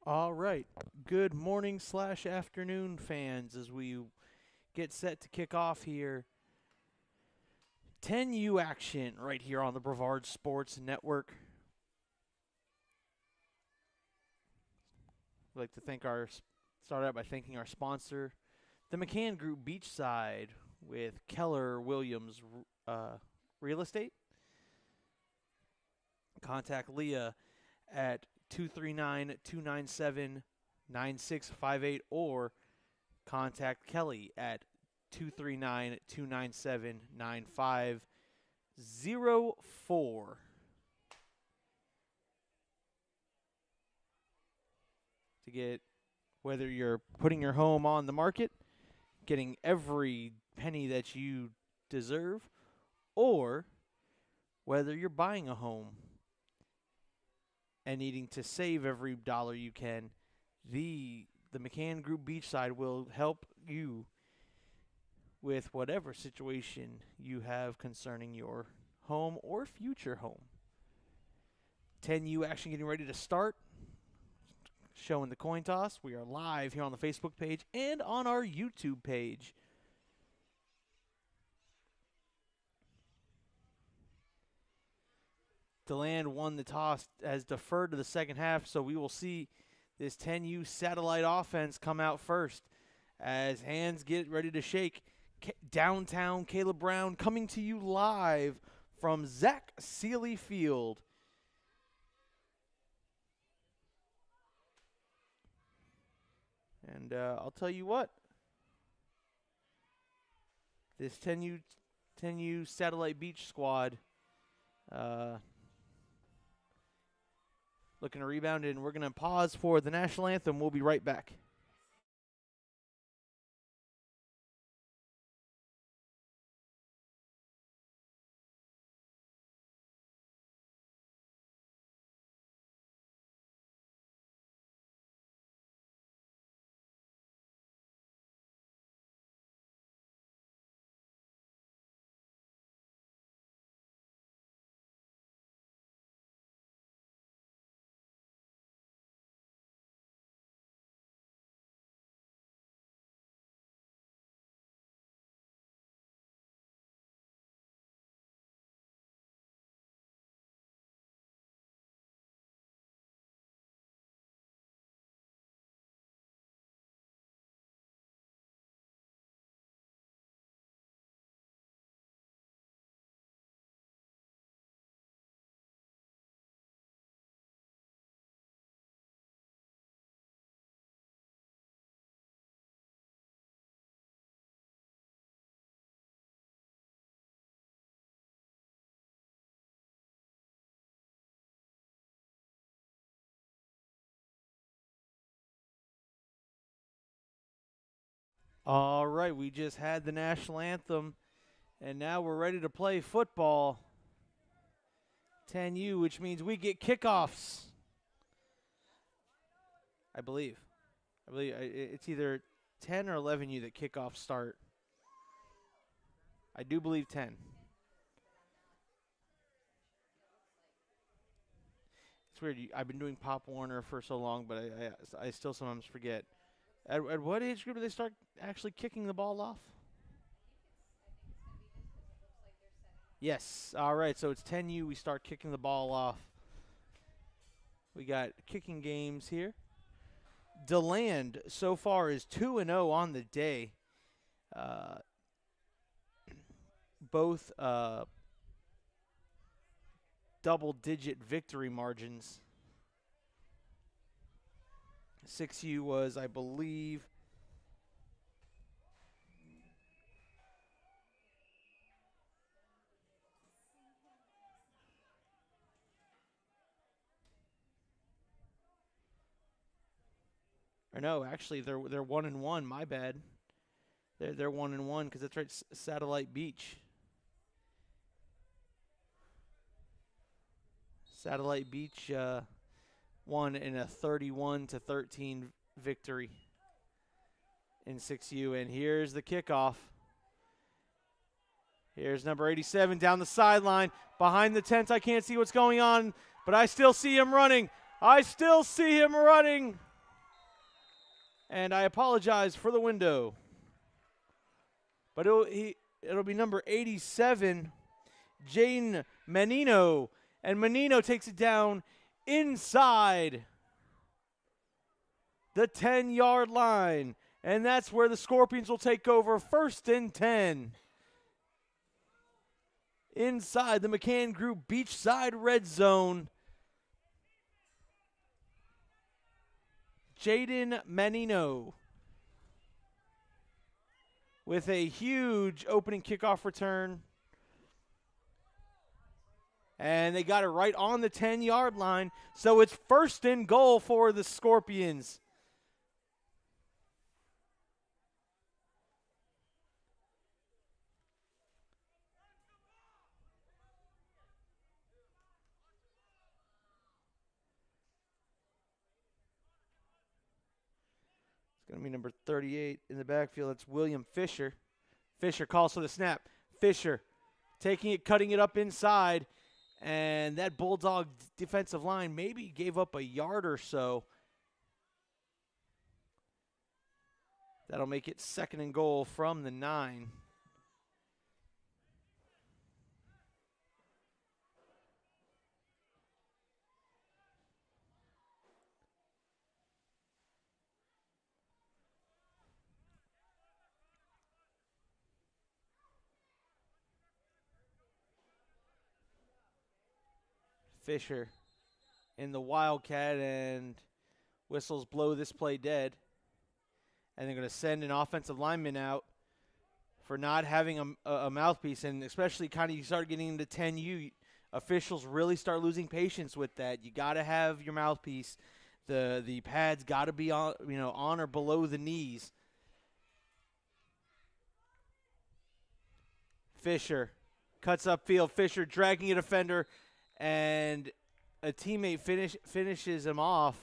All right. Good morning / afternoon, fans, as we get set to kick off here. 10U action right here on the Brevard Sports Network. We'd like to start out by thanking our sponsor, the McCann Group Beachside with Keller Williams Real Estate. Contact Leah at 239-297-9658 or contact Kelly at 239-297-9504. To get, whether you're putting your home on the market, getting every penny that you deserve, or whether you're buying a home and needing to save every dollar you can, the McCann Group Beachside will help you with whatever situation you have concerning your home or future home. 10U action getting ready to start. Showing the coin toss. We are live here on the Facebook page and on our YouTube page. Deland won the toss, has deferred to the second half, so we will see this 10U satellite offense come out first as hands get ready to shake. Downtown Caleb Brown coming to you live from Zach Sealy Field. And I'll tell you what, this 10U Satellite Beach squad looking to rebound, and we're going to pause for the national anthem. We'll be right back. All right, we just had the national anthem, and now we're ready to play football. 10U, which means we get kickoffs. I believe it's either 10 or 11U that kickoffs start. I do believe 10. It's weird. I've been doing Pop Warner for so long, but I still sometimes forget. At what age group do they start actually kicking the ball off? Yes. All right, so it's 10U. We start kicking the ball off. We got kicking games here. Deland so far is 2-0 on the day. Both double-digit victory margins. 6U was, I believe, or no, actually they're 1-1. My bad. They're 1-1 because that's right. Satellite Beach. Satellite Beach won in a 31-13 victory in 6U. And here's the kickoff. Here's number 87 down the sideline. Behind the tents, I can't see what's going on, but I still see him running. I still see him running. And I apologize for the window. But it'll be number 87, Jaden Menino. And Menino takes it down inside the 10-yard line. And that's where the Scorpions will take over, 1st and 10. Inside the McCann Group beachside red zone. Jaden Menino with a huge opening kickoff return. And they got it right on the 10-yard line. So it's 1st and goal for the Scorpions. It's going to be number 38 in the backfield. It's William Fisher. Fisher calls for the snap. Fisher taking it, cutting it up inside. And that Bulldog defensive line maybe gave up a yard or so. That'll make it 2nd and goal from the 9. Fisher in the Wildcat, and whistles blow this play dead. And they're going to send an offensive lineman out for not having a mouthpiece. And especially kind of you start getting into 10U, officials really start losing patience with that. You got to have your mouthpiece. The pads got to be on or below the knees. Fisher cuts upfield. Fisher dragging a defender. And a teammate finishes him off.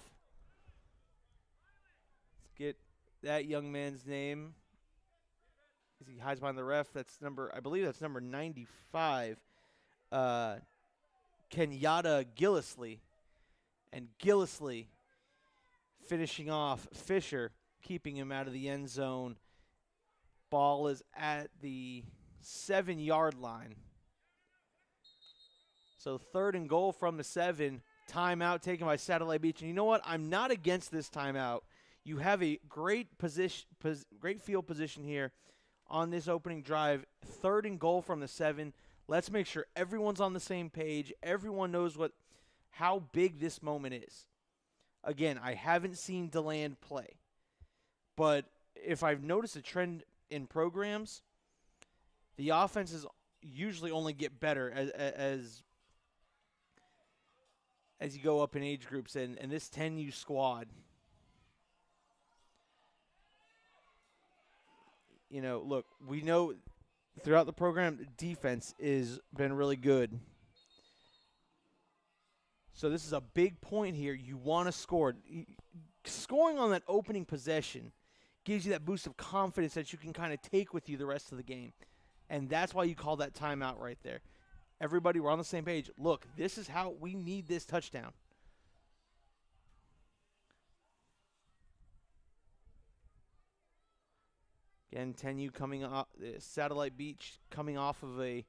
Let's get that young man's name. As he hides behind the ref. I believe that's number 95. Kenyatta Gillisley. And Gillisley finishing off Fisher, keeping him out of the end zone. Ball is at the 7-yard line. So 3rd and goal from the 7. Timeout taken by Satellite Beach. And you know what? I'm not against this timeout. You have a great field position here on this opening drive. 3rd and goal from the 7. Let's make sure everyone's on the same page. Everyone knows how big this moment is. Again, I haven't seen Deland play. But if I've noticed a trend in programs, the offenses usually only get better as you go up in age groups, and this 10U squad, look, we know throughout the program, defense has been really good. So this is a big point here. You want to score. Scoring on that opening possession gives you that boost of confidence that you can kind of take with you the rest of the game. And that's why you call that timeout right there. Everybody, we're on the same page. Look, this is how we need this touchdown. Again, 10U coming off, Satellite Beach coming off of a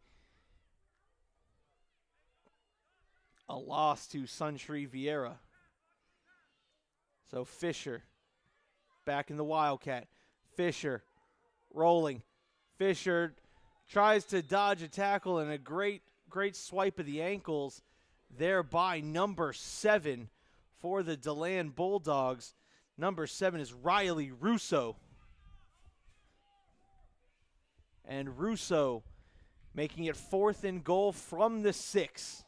loss to Suntree Vieira. So Fisher back in the Wildcat. Fisher rolling. Fisher tries to dodge a tackle, and a great swipe of the ankles there by number 7 for the Deland Bulldogs. Number 7 is Riley Russo. And Russo making it 4th and goal from the 6.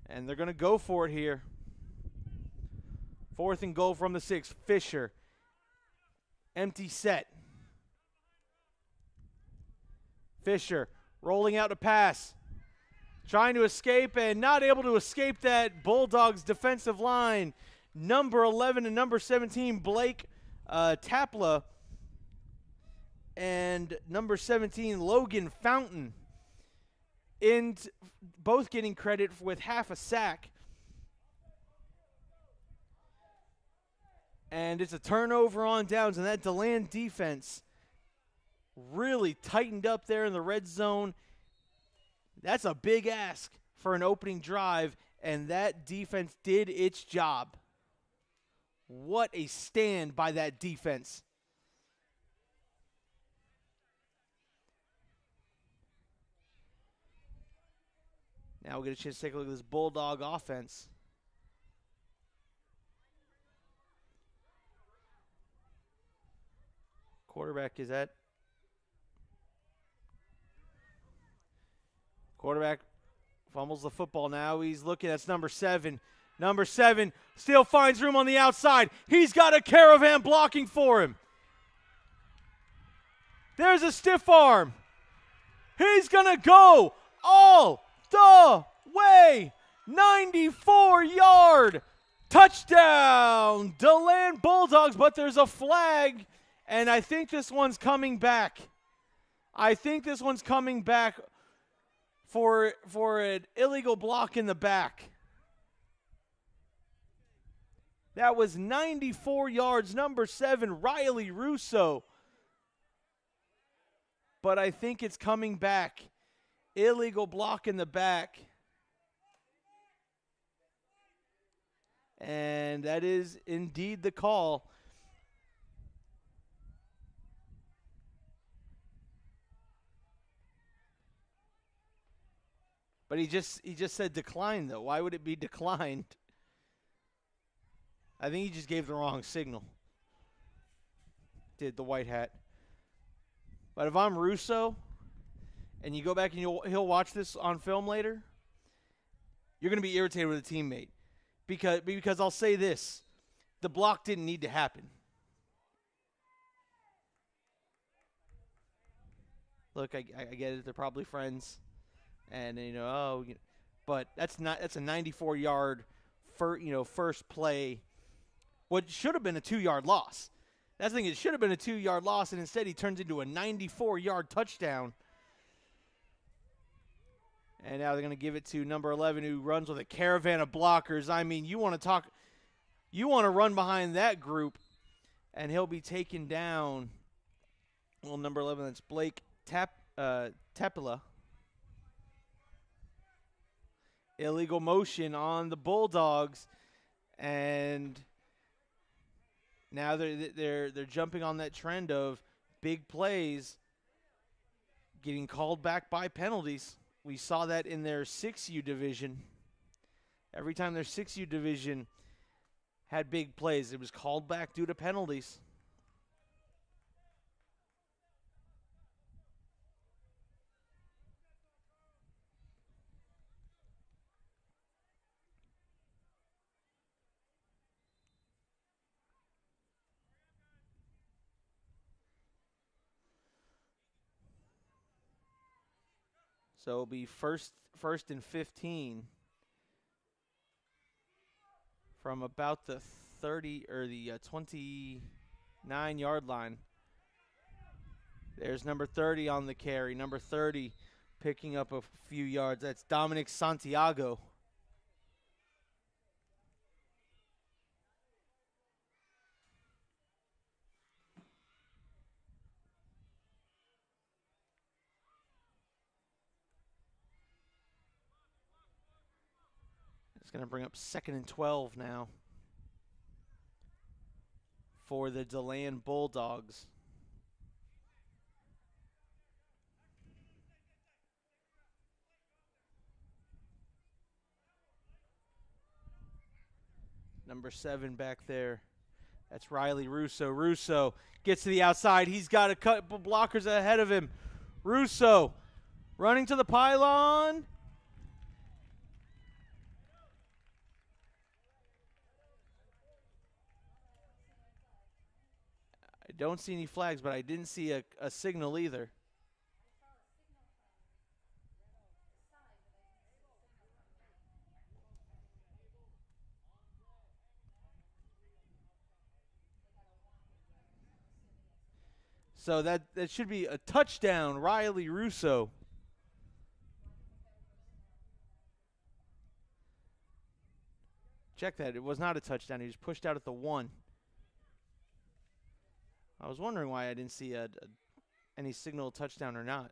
And they're going to go for it here. 4th and goal from the 6. Fisher. Empty set. Fisher rolling out to pass. Trying to escape and not able to escape that Bulldogs defensive line. Number 11 and number 17, Blake Tapla. And number 17, Logan Fountain. both getting credit with half a sack. And it's a turnover on downs, and that Deland defense really tightened up there in the red zone. That's a big ask for an opening drive, and that defense did its job. What a stand by that defense. Now we'll get a chance to take a look at this Bulldog offense. Quarterback is at. Quarterback fumbles the football now. He's looking. That's number 7. Number 7 still finds room on the outside. He's got a caravan blocking for him. There's a stiff arm. He's going to go all the way. 94-yard touchdown. Deland Bulldogs, but there's a flag. And I think this one's coming back. For an illegal block in the back. That was 94 yards, number 7, Riley Russo. But I think it's coming back. Illegal block in the back. And that is indeed the call. But he just said decline, though. Why would it be declined? I think he just gave the wrong signal. Did the white hat. But if I'm Russo, and you go back and he'll watch this on film later, you're going to be irritated with a teammate. Because I'll say this. The block didn't need to happen. Look, I get it. They're probably friends. And but that's a 94-yard first play. What should have been a 2-yard loss. That's the thing. It should have been a 2-yard loss, and instead he turns into a 94-yard touchdown. And now they're going to give it to number 11, who runs with a caravan of blockers. I mean, you want to run behind that group, and he'll be taken down. Well, number 11, that's Blake Tepela. Illegal motion on the Bulldogs, and now they're jumping on that trend of big plays getting called back by penalties. We saw that in their 6U division. Every time their 6U division had big plays, it was called back due to penalties. So it'll be first and 15 from about the 30 or the 29-yard line. There's number 30 on the carry. Number 30 picking up a few yards. That's Dominic Santiago. It's going to bring up 2nd and 12 now for the Deland Bulldogs. Number 7 back there. That's Riley Russo. Russo gets to the outside. He's got a couple blockers ahead of him. Russo running to the pylon. I don't see any flags, but I didn't see a signal either. So that should be a touchdown, Riley Russo. Check that. It was not a touchdown. He was pushed out at the 1. I was wondering why I didn't see any signal touchdown or not.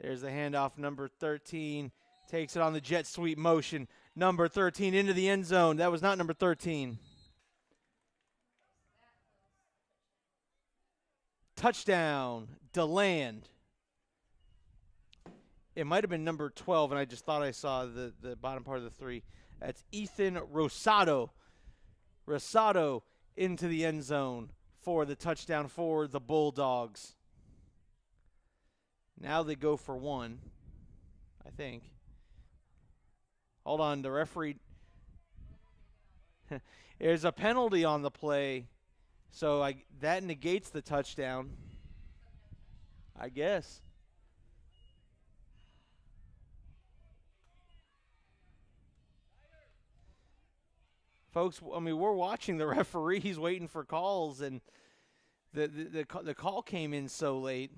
There's the handoff. Number 13 takes it on the jet sweep motion. Number 13 into the end zone. That was not number 13. Touchdown, Deland. It might have been number 12, and I just thought I saw the bottom part of the 3. That's Ethan Rosado. Rosado into the end zone for the touchdown for the Bulldogs. Now they go for 1, I think. Hold on, the referee. There's a penalty on the play, so that negates the touchdown, I guess. Folks, I mean, we're watching the referees waiting for calls, and the call came in so late.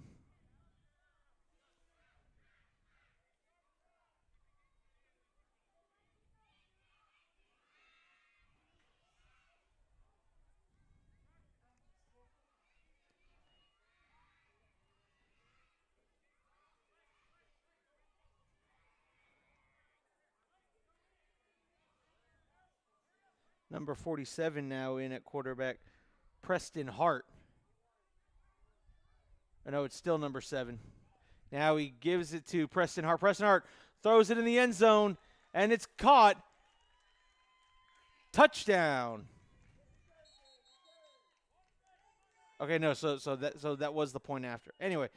Number 47 now in at quarterback, Preston Hart. Oh, no, it's still number 7. Now he gives it to Preston Hart. Preston Hart throws it in the end zone, and it's caught. Touchdown. Okay, no, so that was the point after. Anyway.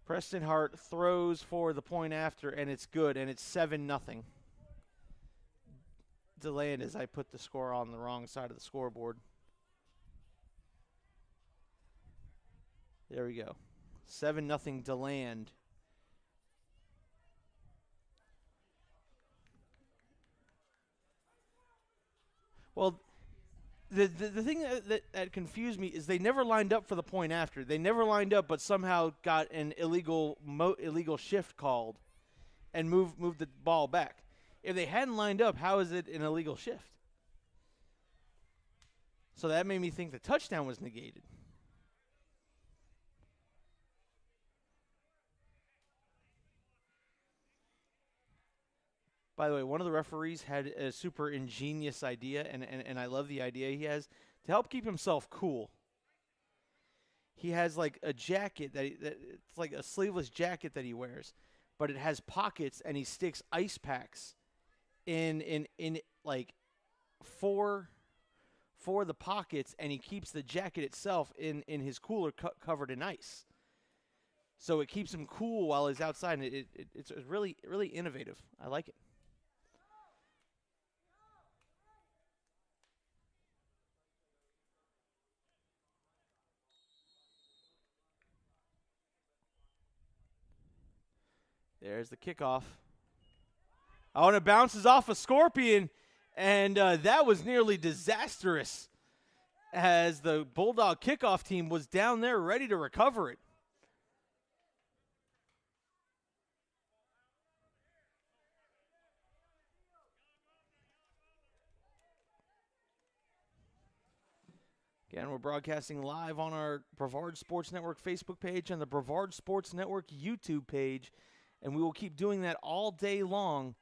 Preston Hart throws for the point after, and it's good, and it's 7-0. Deland as I put the score on the wrong side of the scoreboard. There we go. 7-0 Deland. Well, the thing that confused me is they never lined up for the point after. They never lined up, but somehow got an illegal shift called and moved the ball back. If they hadn't lined up, how is it an illegal shift? So that made me think the touchdown was negated. By the way, one of the referees had a super ingenious idea, and I love the idea he has, to help keep himself cool. He has like a jacket that it's like a sleeveless jacket that he wears, but it has pockets, and he sticks ice packs in like for the pockets, and he keeps the jacket itself in his cooler covered in ice. So it keeps him cool while he's outside, and it's really, really innovative. I like it. There's the kickoff. Oh, and it bounces off a scorpion, and that was nearly disastrous as the Bulldog kickoff team was down there ready to recover it. Again, we're broadcasting live on our Brevard Sports Network Facebook page and the Brevard Sports Network YouTube page, and we will keep doing that all day long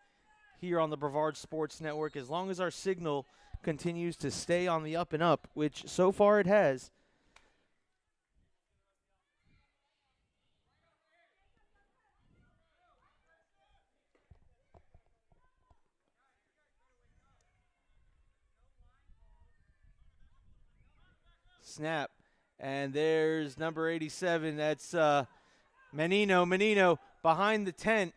here on the Brevard Sports Network as long as our signal continues to stay on the up and up, which so far it has. Snap. And there's number 87. That's Menino behind the tent.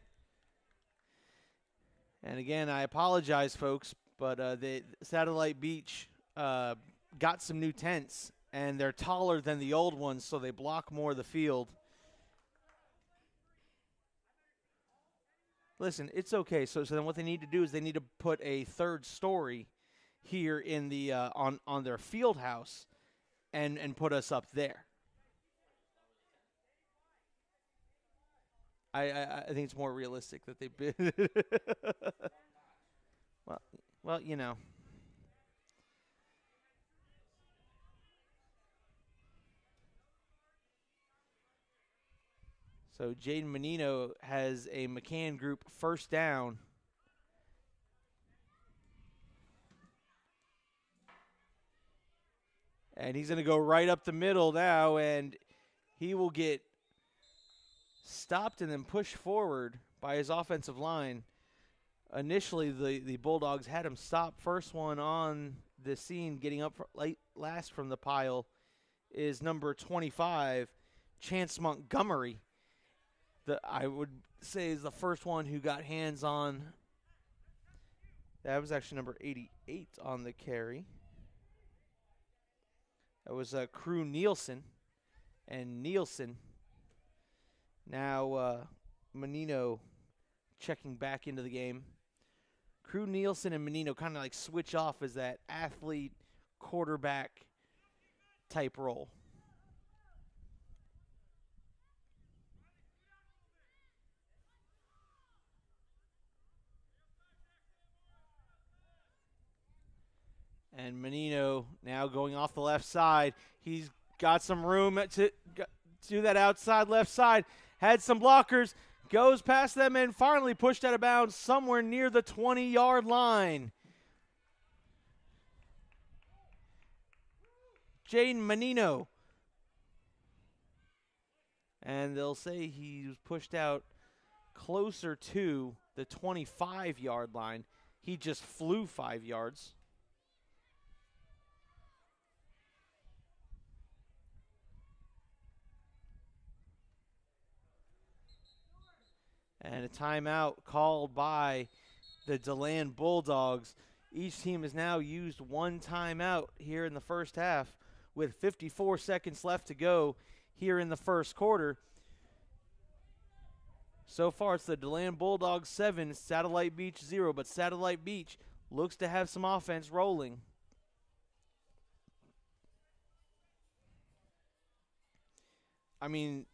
And again, I apologize, folks, but the Satellite Beach got some new tents, and they're taller than the old ones, so they block more of the field. Listen, it's okay. So then what they need to do is they need to put a third story here in the on their field house and put us up there. I think it's more realistic that they bid. well, well, you know. So Jaden Menino has a McCann Group first down. And he's going to go right up the middle now, and he will get stopped and then pushed forward by his offensive line. Initially, the Bulldogs had him stop. First one on the scene, getting up last from the pile, is number 25, Chance Montgomery. I would say is the first one who got hands on. That was actually number 88 on the carry. That was Crew Nielsen. And Nielsen, now Menino checking back into the game. Crew Nielsen and Menino kind of like switch off as that athlete quarterback type role. And Menino now going off the left side. He's got some room to do that outside left side. Had some blockers. Goes past them and finally pushed out of bounds somewhere near the 20-yard line. Jaden Menino. And they'll say he was pushed out closer to the 25-yard line. He just flew 5 yards. And a timeout called by the Deland Bulldogs. Each team has now used one timeout here in the first half with 54 seconds left to go here in the first quarter. So far, it's the Deland Bulldogs 7, Satellite Beach 0, but Satellite Beach looks to have some offense rolling. I mean,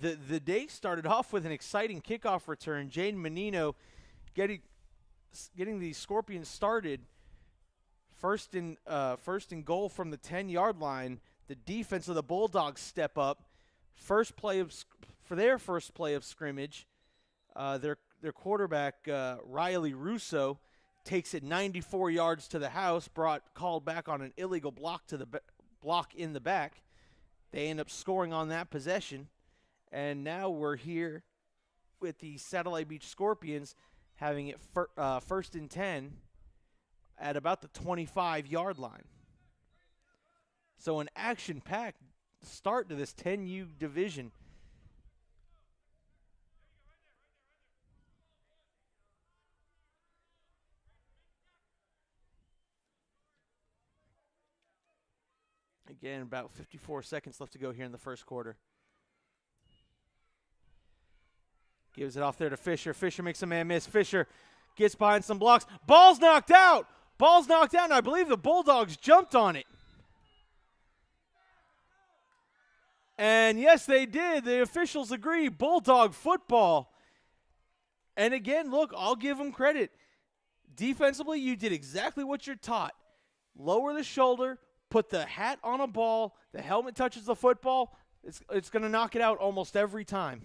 the day started off with an exciting kickoff return. Jaden Menino getting the Scorpions started first in goal from the 10-yard line. The defense of the Bulldogs step up. For their first play of scrimmage, their quarterback Riley Russo takes it 94 yards to the house. Called back on an illegal block block in the back. They end up scoring on that possession. And now we're here with the Satellite Beach Scorpions having it first and 10 at about the 25-yard line. So an action-packed start to this 10U division. Again, about 54 seconds left to go here in the first quarter. Gives it off there to Fisher. Fisher makes a man miss. Fisher gets behind some blocks. Ball's knocked out. Ball's knocked out, and I believe the Bulldogs jumped on it. And yes, they did. The officials agree. Bulldog football. And again, look, I'll give them credit. Defensively, you did exactly what you're taught. Lower the shoulder, put the hat on a ball, the helmet touches the football. It's going to knock it out almost every time.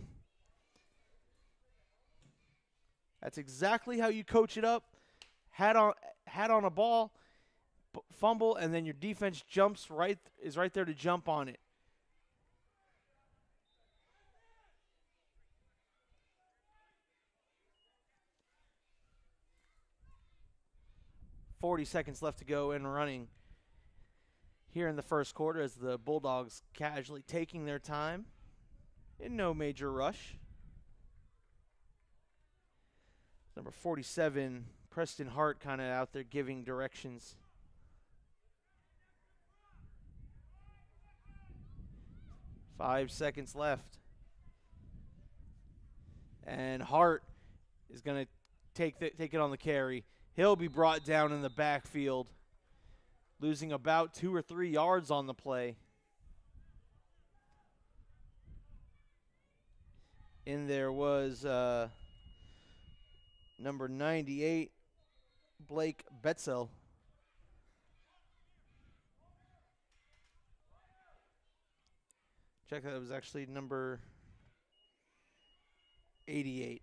That's exactly how you coach it up. Hat on a ball, fumble, and then your defense is right there to jump on it. .40 seconds left to go and running here in the first quarter as the Bulldogs casually taking their time in no major rush. Number 47, Preston Hart, kind of out there giving directions. .5 seconds left. And Hart is going to take it on the carry. He'll be brought down in the backfield, losing about 2 or 3 yards on the play. In there was number 98, Blake Betzel. Check that, it was actually number 88,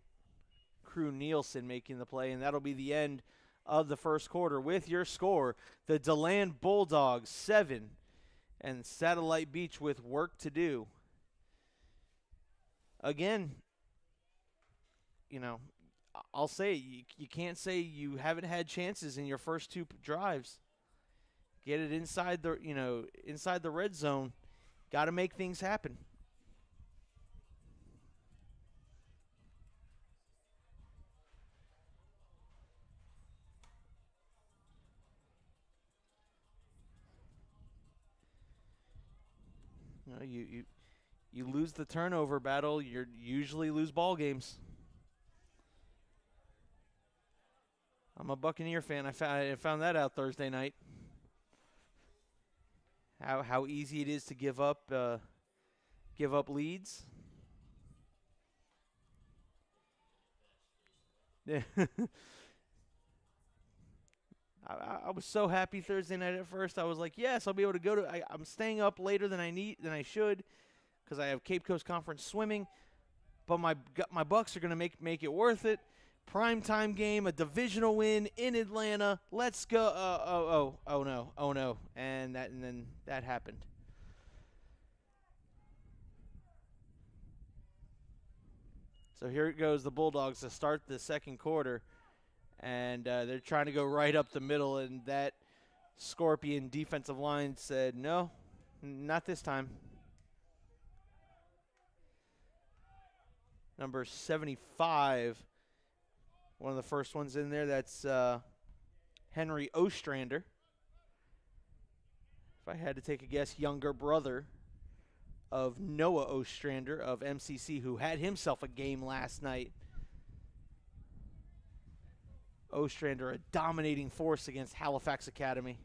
Crew Nielsen, making the play, and that'll be the end of the first quarter. With your score, the Deland Bulldogs 7 and Satellite Beach with work to do. Again, you know, I'll say you can't say you haven't had chances in your first 2 drives. Get it inside the red zone. Got to make things happen. You lose the turnover battle, you usually lose ball games. I'm a Buccaneer fan. I found that out Thursday night. How easy it is to give up leads. Yeah. I was so happy Thursday night at first. I was like, yes, I'll be able to go to. I'm staying up later than I should, because I have Cape Coast Conference swimming. But my Bucks are gonna make it worth it. Primetime game, a divisional win in Atlanta. Let's go. Oh no, and then that happened. So here it goes, the Bulldogs to start the second quarter. And they're trying to go right up the middle, and that Scorpion defensive line said, no, not this time. Number 75, one of the first ones in there, that's Henry Ostrander. If I had to take a guess, younger brother of Noah Ostrander of MCC, who had himself a game last night. Ostrander, a dominating force against Halifax Academy.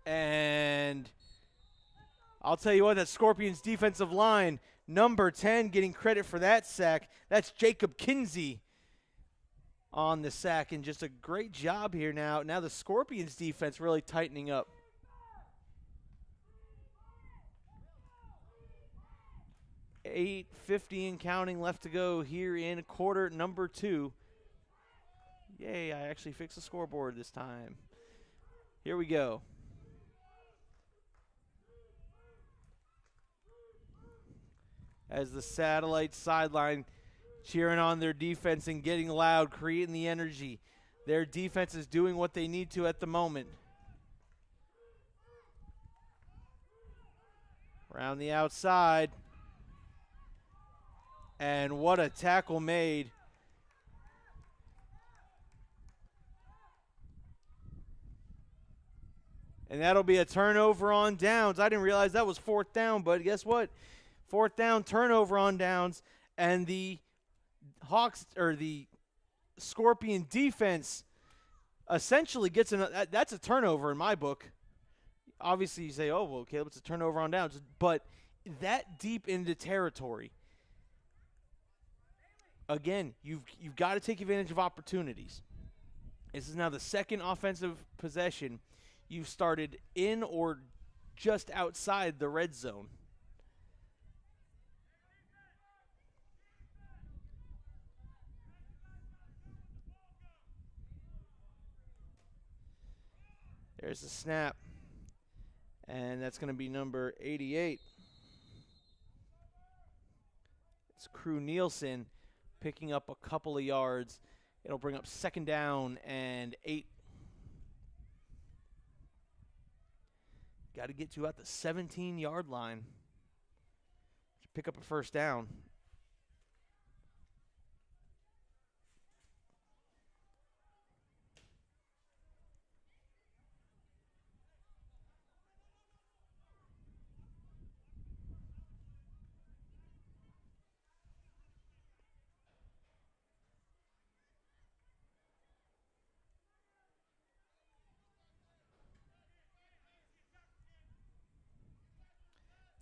And I'll tell you what, that Scorpions defensive line, number 10, getting credit for that sack. That's Jacob Kinsey on the sack, and just a great job here now. Now the Scorpions defense really tightening up. $8:50 and counting left to go here in quarter number 2. Yay, I actually fixed the scoreboard this time. Here we go. As the Satellite sideline cheering on their defense and getting loud, creating the energy. Their defense is doing what they need to at the moment. Around the outside. And what a tackle made. And that'll be a turnover on downs. I didn't realize that was 4th down, but guess what? 4th down, turnover on downs, and the the Scorpion defense essentially gets that's a turnover in my book. Obviously, you say, oh, well, Caleb, it's a turnover on downs, but that deep into territory, again, you've got to take advantage of opportunities. This is now the second offensive possession you've started in or just outside the red zone. There's the snap, and that's going to be number 88. It's Crew Nielsen picking up a couple of yards. It'll bring up 2nd down and 8. Got to get to about the 17-yard line to pick up a 1st down.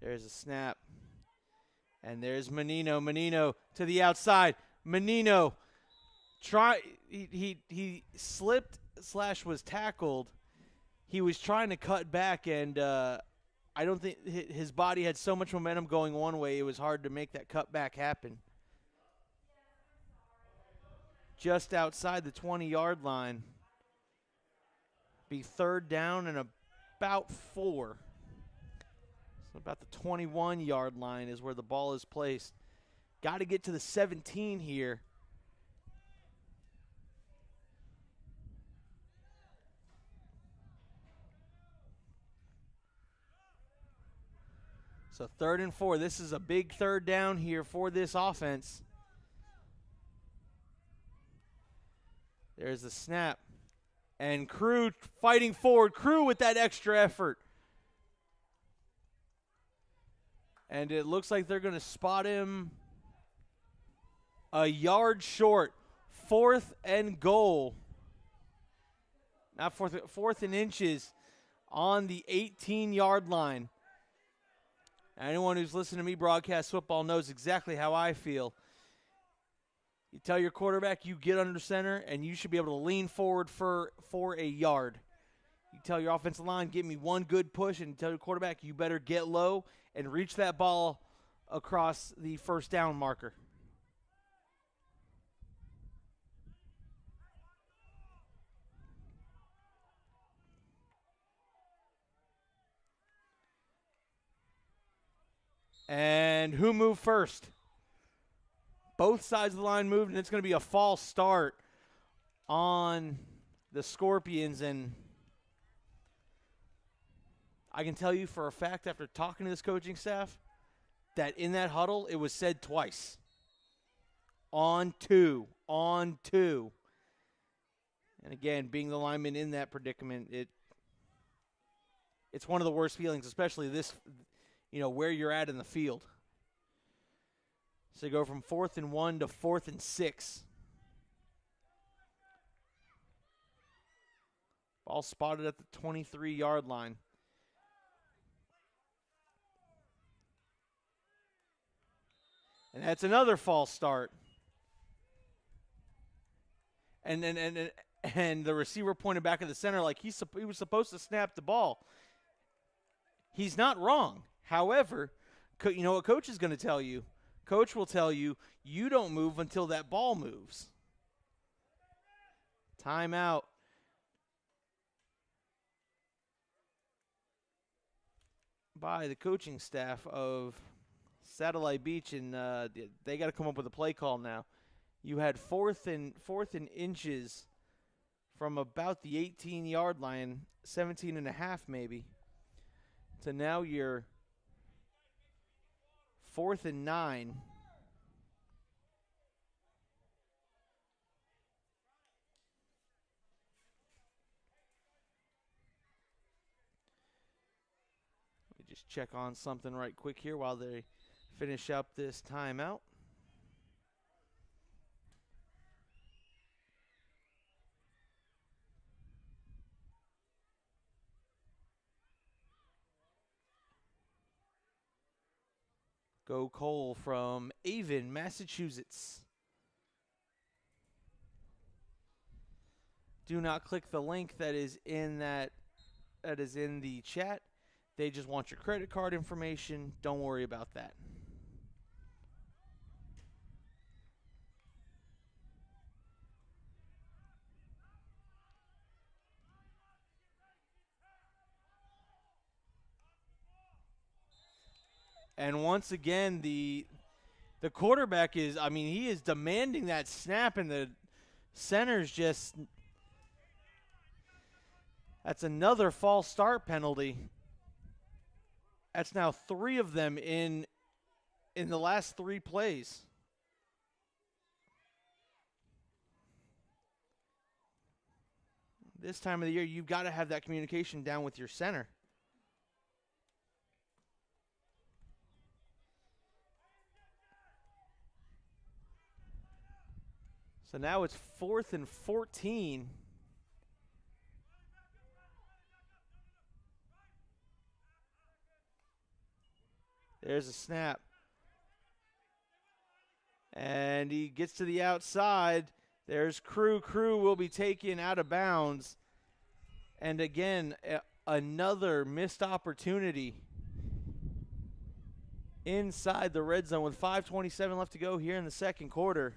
There's a snap. And there's Menino. Menino to the outside. Menino he slipped / was tackled. He was trying to cut back, and I don't think his body had so much momentum going one way, it was hard to make that cutback happen. Just outside the 20-yard line. Be 3rd down and about 4. So about the 21-yard line is where the ball is placed. Got to get to the 17 here. So 3rd and 4. This is a big 3rd down here for this offense. There's the snap. And Crew fighting forward. Crew with that extra effort. And it looks like they're going to spot him a yard short. 4th and goal. Not 4th and inches on the 18-yard line. Anyone who's listened to me broadcast football knows exactly how I feel. You tell your quarterback you get under center and you should be able to lean forward for a yard. You tell your offensive line, give me one good push, and tell your quarterback you better get low and reach that ball across the 1st down marker. And who moved first? Both sides of the line moved, and it's going to be a false start on the Scorpions. And I can tell you for a fact, after talking to this coaching staff, that in that huddle, it was said twice. On 2. On 2. And again, being the lineman in that predicament, it's one of the worst feelings, especially this, where you're at in the field. So you go from 4th and 1 to 4th and 6. Ball spotted at the 23-yard line. And that's another false start. And the receiver pointed back at the center like he was supposed to snap the ball. He's not wrong. However, you know what Coach is going to tell you? Coach will tell you, you don't move until that ball moves. Timeout. By the coaching staff of Satellite Beach, and they got to come up with a play call now. You had 4th and inches from about the 18-yard line, 17 and a half maybe, to now you're 4th and 9. Let me just check on something right quick here while they finish up this timeout. Go Cole from Avon, Massachusetts. Do not click the link that is in the chat. They just want your credit card information. Don't worry about that. And once again, the quarterback is, he is demanding that snap, and the center's just, that's another false start penalty. That's now 3 of them in the last 3 plays. This time of the year, you've got to have that communication down with your center. So now it's 4th and 14. There's a snap. And he gets to the outside. There's Crew. Crew will be taken out of bounds. And again, another missed opportunity inside the red zone with 5:27 left to go here in the second quarter.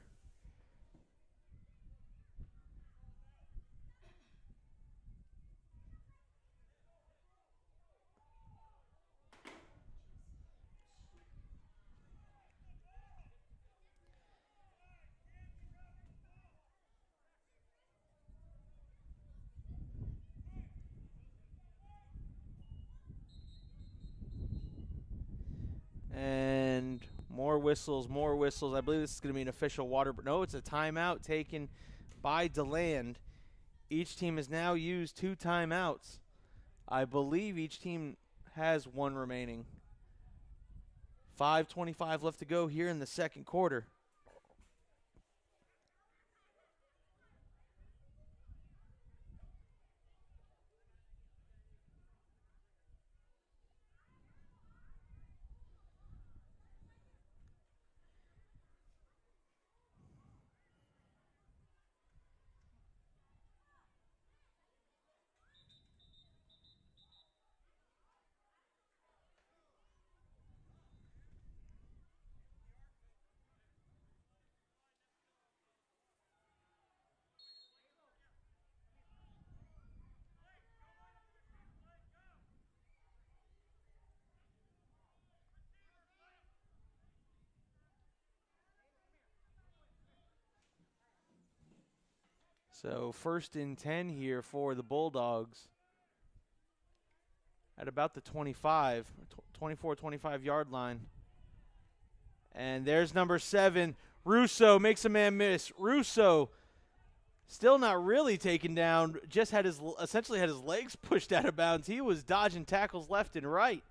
And more whistles, more whistles. I believe this is going to be an official water. No, it's a timeout taken by Deland. Each team has now used 2 timeouts. I believe each team has 1 remaining. 5:25 left to go here in the second quarter. So 1st and 10 here for the Bulldogs at about the 24-25 yard line. And there's number 7. Russo makes a man miss. Russo still not really taken down, just essentially had his legs pushed out of bounds. He was dodging tackles left and right.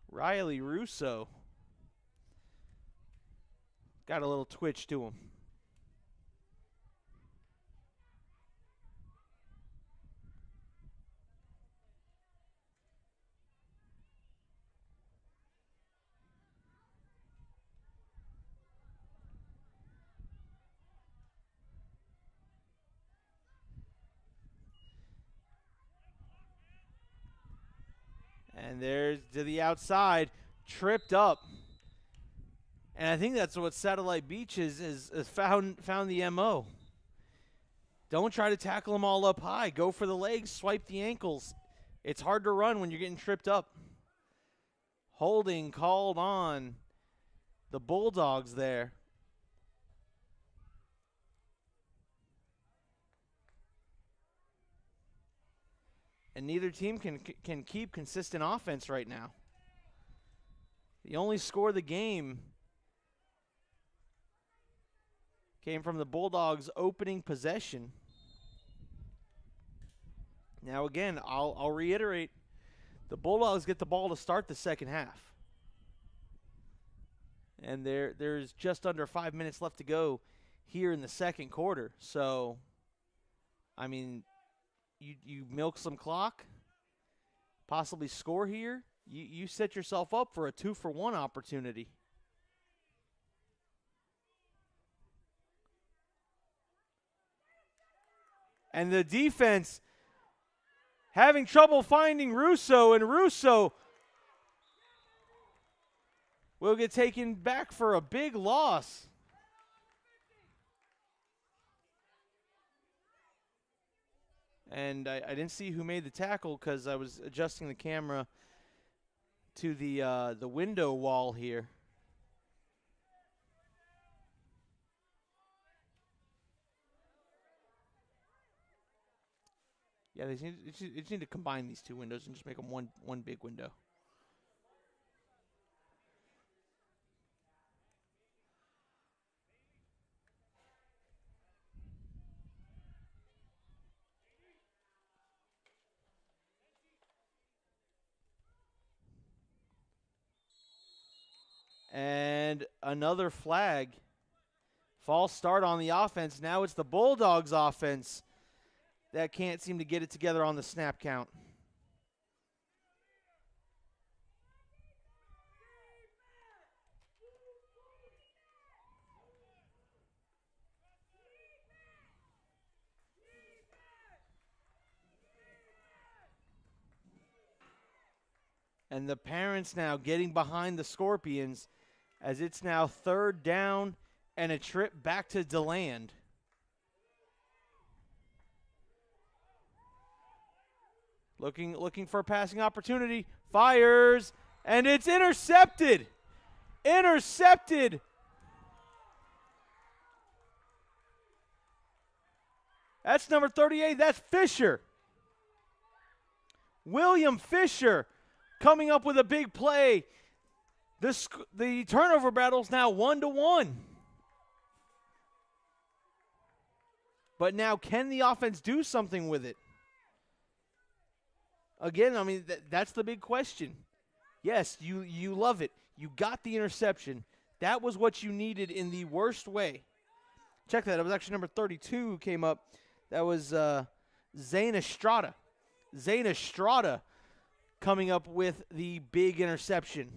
Riley Russo got a little twitch to him. And there's to the outside, tripped up. And I think that's what Satellite Beach is found the MO. Don't try to tackle them all up high. Go for the legs, swipe the ankles. It's hard to run when you're getting tripped up. Holding called on the Bulldogs there. And neither team can keep consistent offense right now. The only score of the game came from the Bulldogs' opening possession. Now again, I'll reiterate, the Bulldogs get the ball to start the second half. And there's just under 5 minutes left to go here in the second quarter. So, I mean, you milk some clock, possibly score here, you set yourself up for a 2-for-1 opportunity. And the defense having trouble finding Russo, and Russo will get taken back for a big loss. And I didn't see who made the tackle because I was adjusting the camera to the window wall here. Yeah, they just need to combine these 2 windows and just make them one big window. And another flag. False start on the offense. Now it's the Bulldogs' offense. that can't seem to get it together on the snap count. And the parents now getting behind the Scorpions as it's now 3rd down and a trip back to Deland. Looking for a passing opportunity. Fires, and it's intercepted. Intercepted. That's number 38. That's Fisher. William Fisher coming up with a big play. The turnover battle's now 1-1. But now, can the offense do something with it? Again, I mean, that's the big question. Yes, you love it. You got the interception. That was what you needed in the worst way. Check that. It was actually number 32 who came up. That was Zane Estrada. Zane Estrada coming up with the big interception.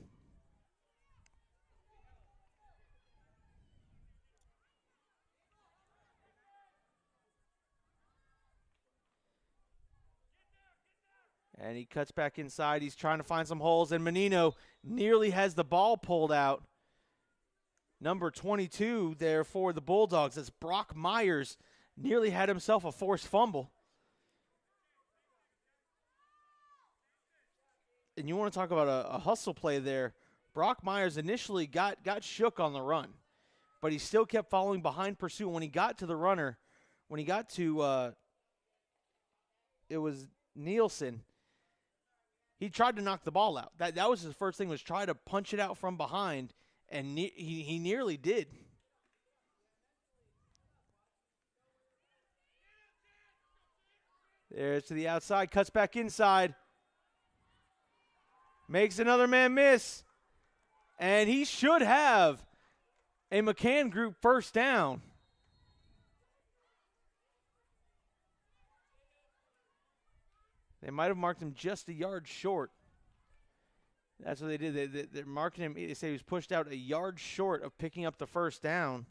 And he cuts back inside. He's trying to find some holes, and Menino nearly has the ball pulled out. Number 22 there for the Bulldogs. That's Brock Myers. Nearly had himself a forced fumble. And you want to talk about a hustle play there. Brock Myers initially got shook on the run, but he still kept following behind pursuit. When he got to the runner, when he got to it was Nielsen, he tried to knock the ball out. That was his first thing, was try to punch it out from behind, and he nearly did. There's to the outside, cuts back inside. Makes another man miss. And he should have a McCann Group first down. They might have marked him just a yard short. That's what they did. They're marking him. They say he was pushed out a yard short of picking up the first down.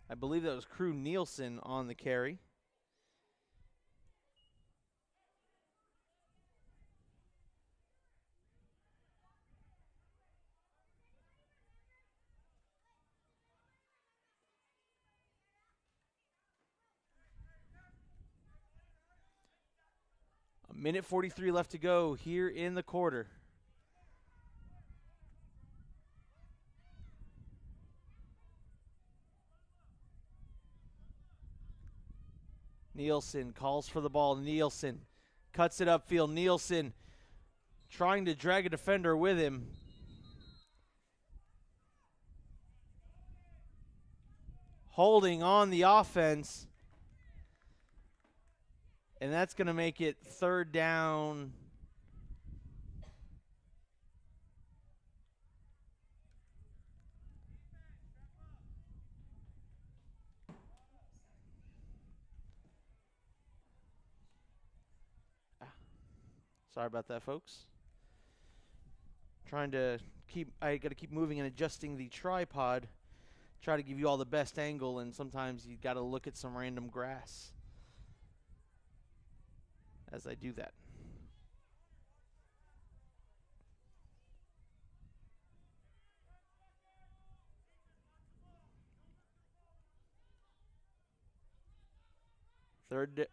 I believe that was Crew Nielsen on the carry. A minute 43 left to go here in the quarter. Nielsen calls for the ball. Nielsen cuts it upfield. Nielsen trying to drag a defender with him. Holding on the offense. And that's going to make it 3rd down. Sorry about that, folks. I got to keep moving and adjusting the tripod. Try to give you all the best angle, and sometimes you got to look at some random grass as I do that.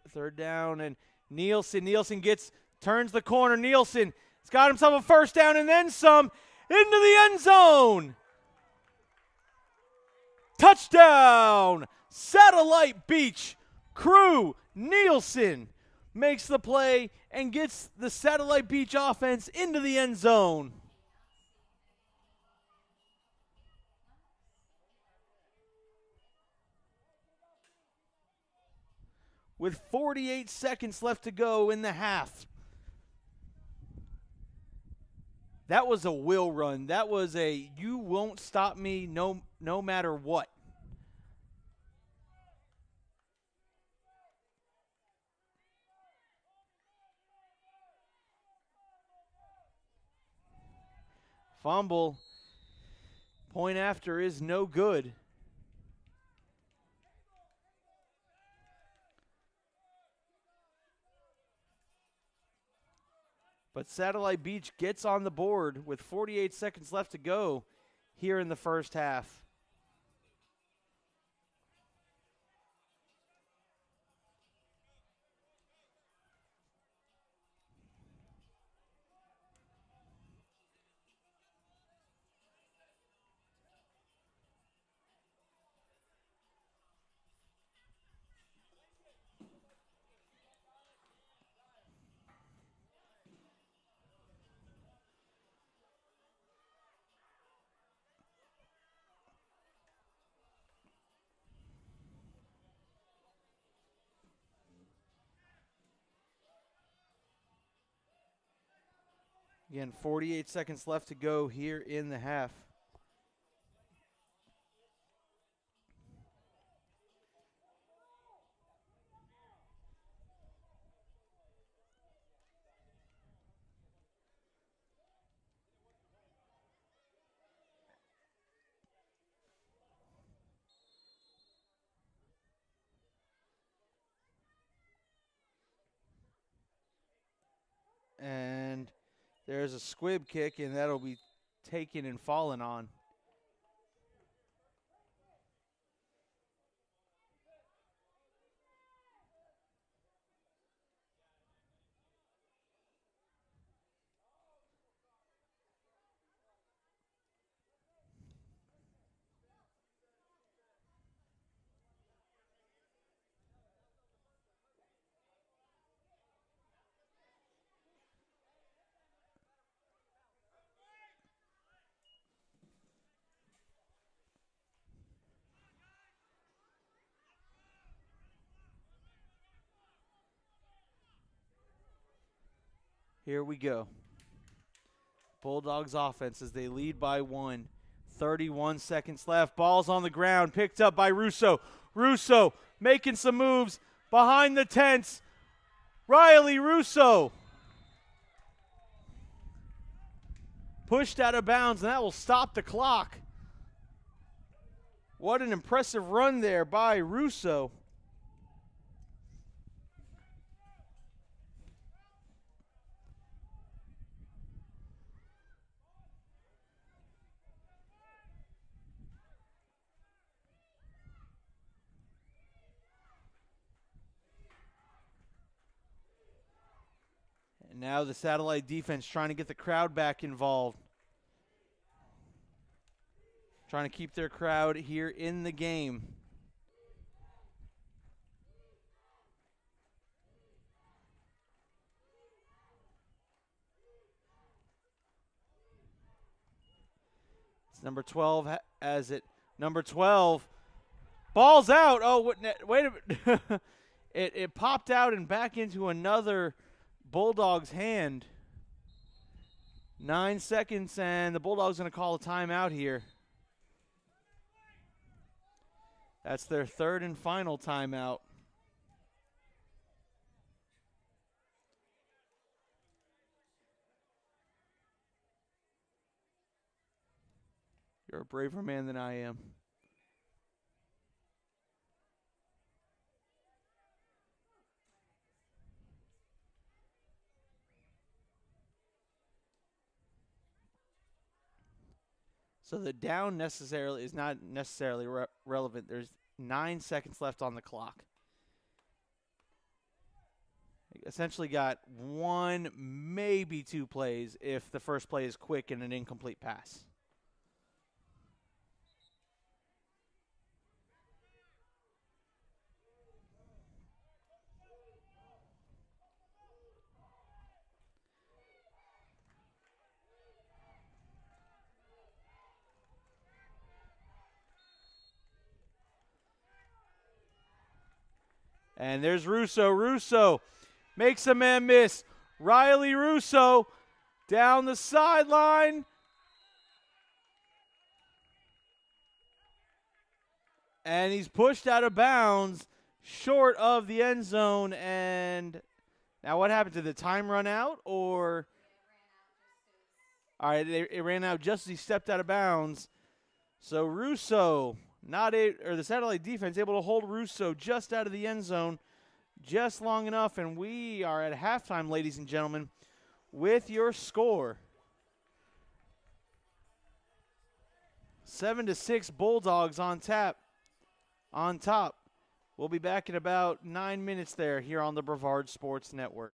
Third down, and Nielsen turns the corner. Nielsen has got himself a first down and then some into the end zone. Touchdown! Satellite Beach. Crew Nielsen makes the play and gets the Satellite Beach offense into the end zone. With 48 seconds left to go in the half. That was a will run. That was a you won't stop me no matter what. Fumble. Point after is no good. But Satellite Beach gets on the board with 48 seconds left to go here in the first half. Again, 48 seconds left to go here in the half. And there's a squib kick, and that'll be taken and fallen on. Here we go. Bulldogs offense as they lead by 1. 31 seconds left. Ball's on the ground. Picked up by Russo. Russo making some moves behind the tents. Riley Russo pushed out of bounds, and that will stop the clock. What an impressive run there by Russo. And now the Satellite defense trying to get the crowd back involved. Trying to keep their crowd here in the game. It's number 12 as it. Number 12. Ball's out. Oh, wait a minute. it popped out and back into another Bulldogs hand. 9 seconds, and the Bulldogs going to call a timeout here. That's their third and final timeout. You're a braver man than I am. So the down necessarily is not necessarily relevant. There's 9 seconds left on the clock. Essentially got 1, maybe 2 plays if the first play is quick and an incomplete pass. And there's Russo. Russo makes a man miss. Riley Russo Down the sideline. And he's pushed out of bounds, short of the end zone. And now what happened? Did the time run out, or? All right, it ran out just as he stepped out of bounds. So Russo, the satellite defense able to hold Russo just out of the end zone, just long enough. And we are at halftime, ladies and gentlemen, with your score. 7-6 Bulldogs on top. We'll be back in about 9 minutes there here on the Brevard Sports Network.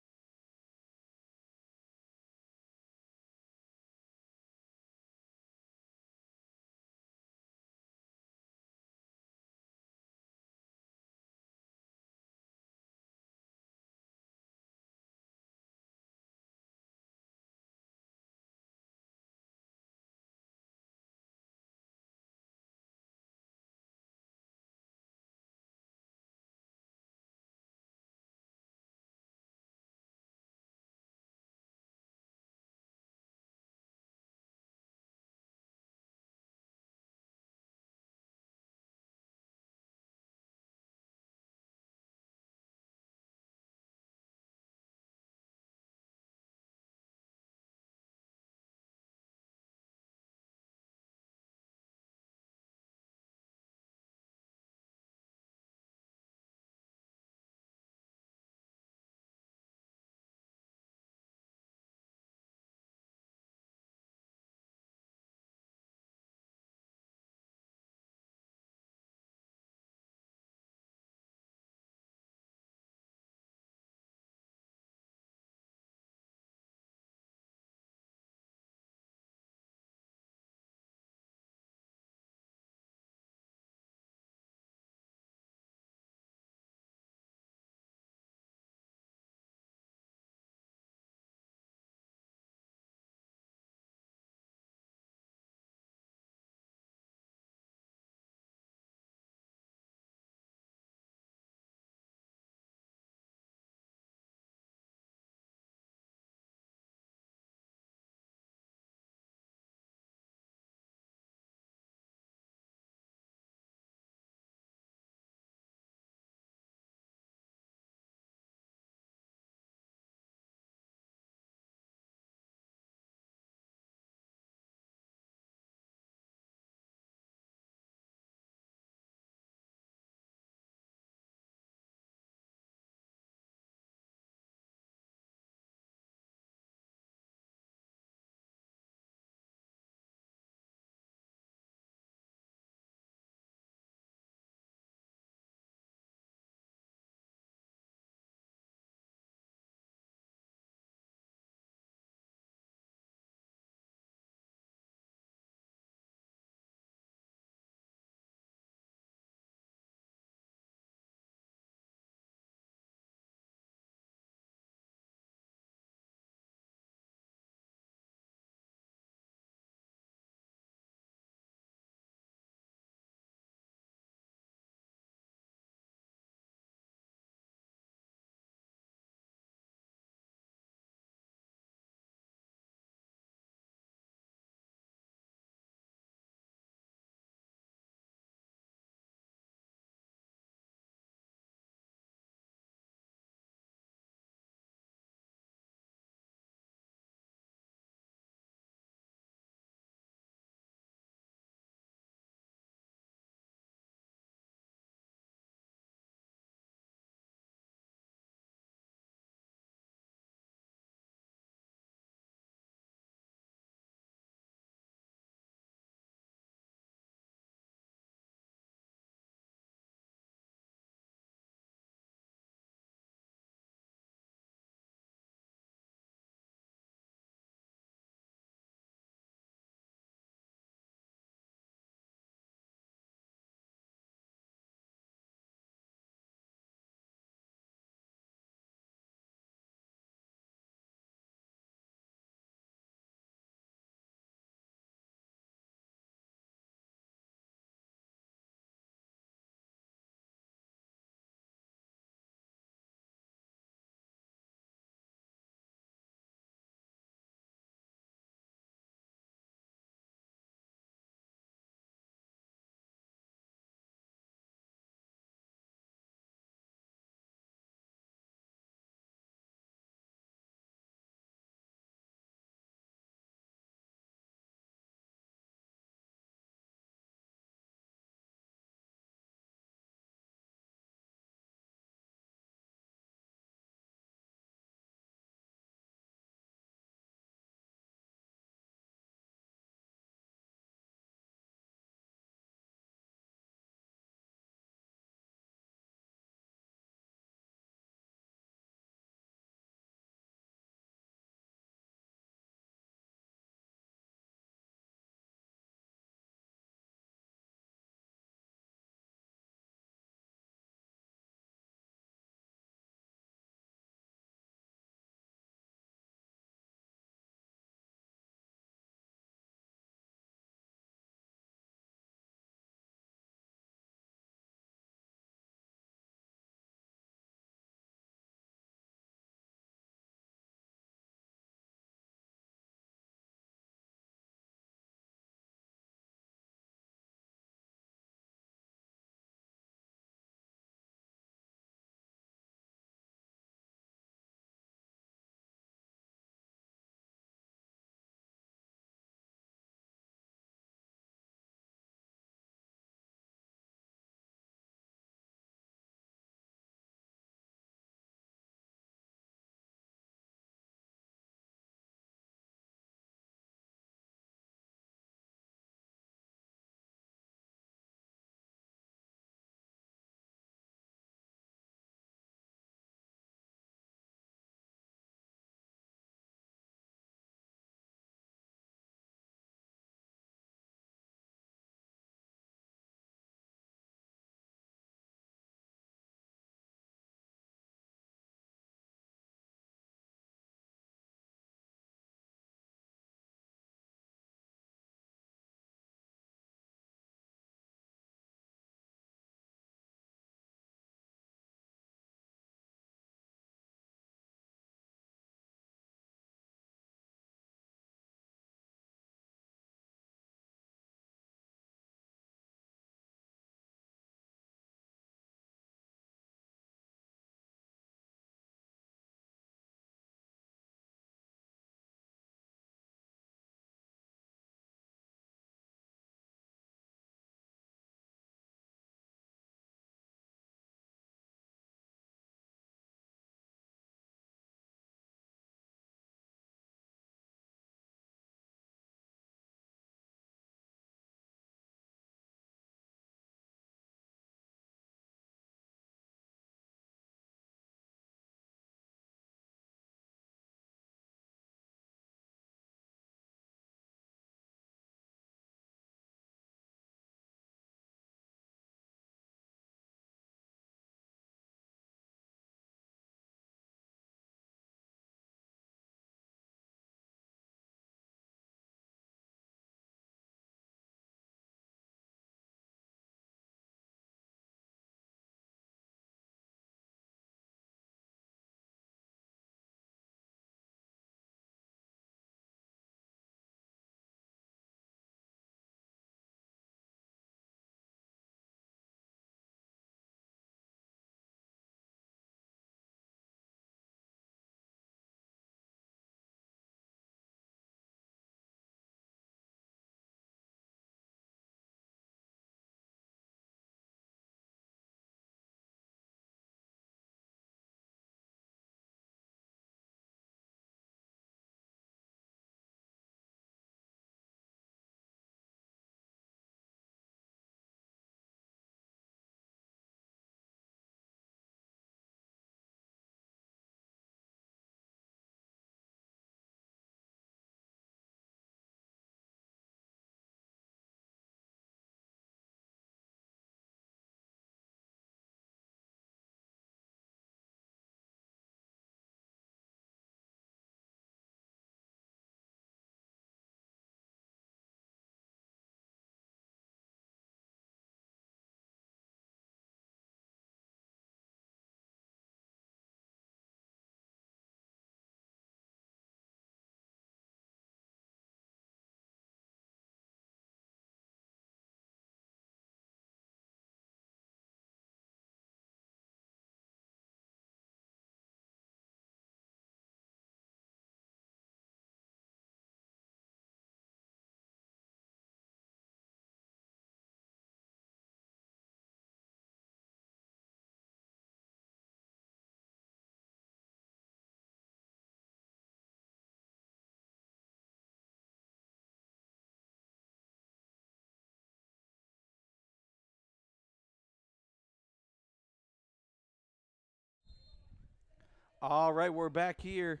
All right, we're back here.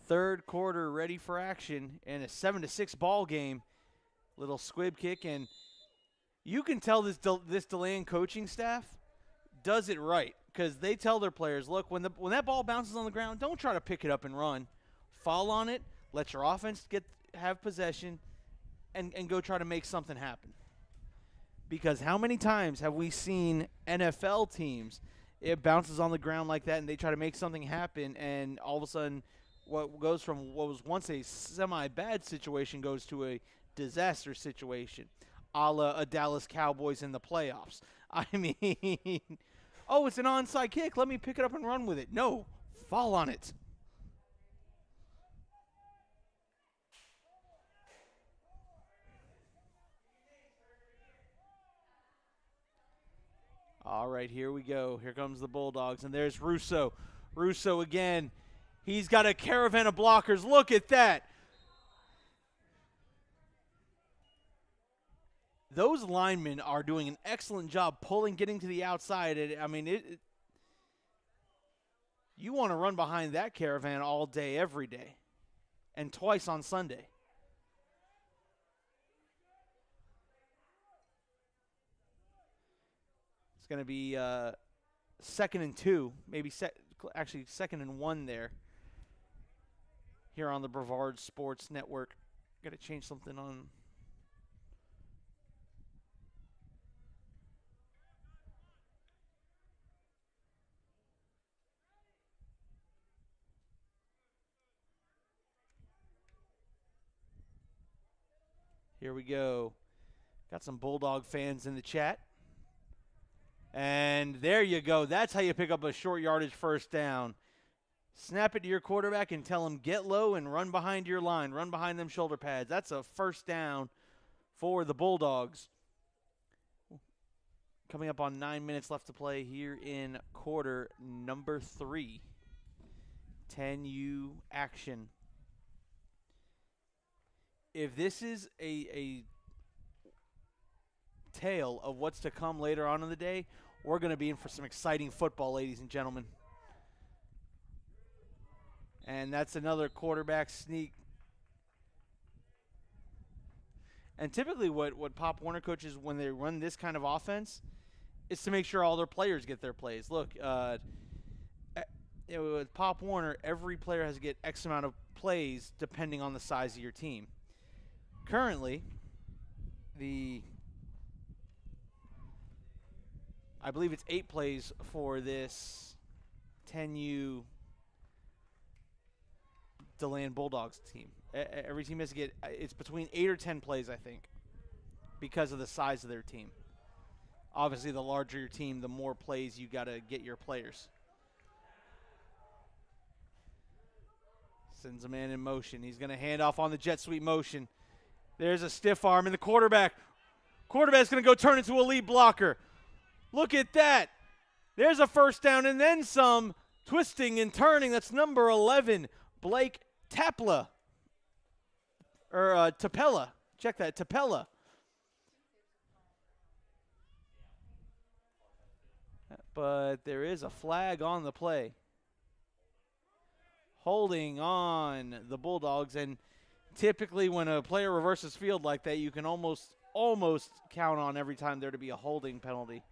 Third quarter ready for action in a 7-6 ball game. Little squib kick, and you can tell this Deland coaching staff does it right because they tell their players, look, when that ball bounces on the ground, don't try to pick it up and run. Fall on it, let your offense have possession, and go try to make something happen. Because how many times have we seen NFL teams, it bounces on the ground like that and they try to make something happen, and all of a sudden what goes from what was once a semi-bad situation goes to a disaster situation, a la a Dallas Cowboys in the playoffs. I mean, oh, it's an onside kick. Let me pick it up and run with it. No, fall on it. All right, here we go. Here comes the Bulldogs, and there's Russo. Russo again. He's got a caravan of blockers. Look at that. Those linemen are doing an excellent job pulling, getting to the outside. You want to run behind that caravan all day, every day, and twice on Sunday. It's going to be 2nd and 2, maybe actually 2nd and 1 there. Here on the Brevard Sports Network. Got to change something on. Here we go. Got some Bulldog fans in the chat. And there you go. That's how you pick up a short yardage first down. Snap it to your quarterback and tell him get low and run behind your line. Run behind them shoulder pads. That's a first down for the Bulldogs. Coming up on 9 minutes left to play here in quarter number 3. 10U action. If this is a tale of what's to come later on in the day, we're going to be in for some exciting football, ladies and gentlemen. And that's another quarterback sneak. And typically what Pop Warner coaches, when they run this kind of offense, is to make sure all their players get their plays. Look, with Pop Warner, every player has to get X amount of plays depending on the size of your team. Currently, I believe it's 8 plays for this 10U Deland Bulldogs team. Every team has to get, it's between 8 or 10 plays, I think, because of the size of their team. Obviously, the larger your team, the more plays you got to get your players. Sends a man in motion. He's going to hand off on the jet sweep motion. There's a stiff arm, and the quarterback's going to go turn into a lead blocker. Look at that. There's a first down and then some. Twisting and turning. That's number 11, Blake Tapla. Or Tapella. Check that, Tapella. But there is a flag on the play. Holding on the Bulldogs. And typically when a player reverses field like that, you can almost count on every time there to be a holding penalty.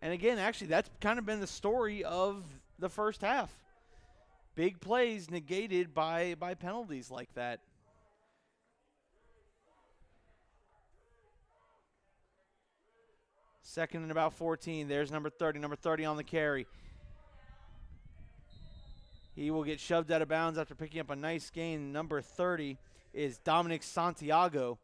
And again, actually, that's kind of been the story of the first half. Big plays negated by penalties like that. Second and about 14. There's number 30. Number 30 on the carry. He will get shoved out of bounds after picking up a nice gain. Number 30 is Dominic Santiago.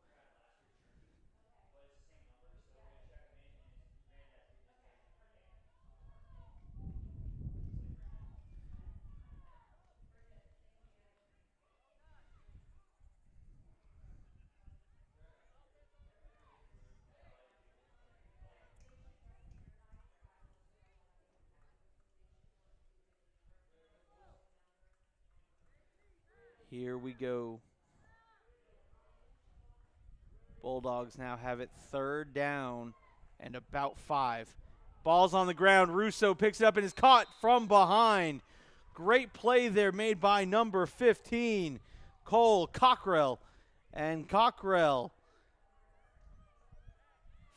Here we go. Bulldogs now have it 3rd down and about 5. Ball's on the ground. Russo picks it up and is caught from behind. Great play there made by number 15, Cole Cockrell. And Cockrell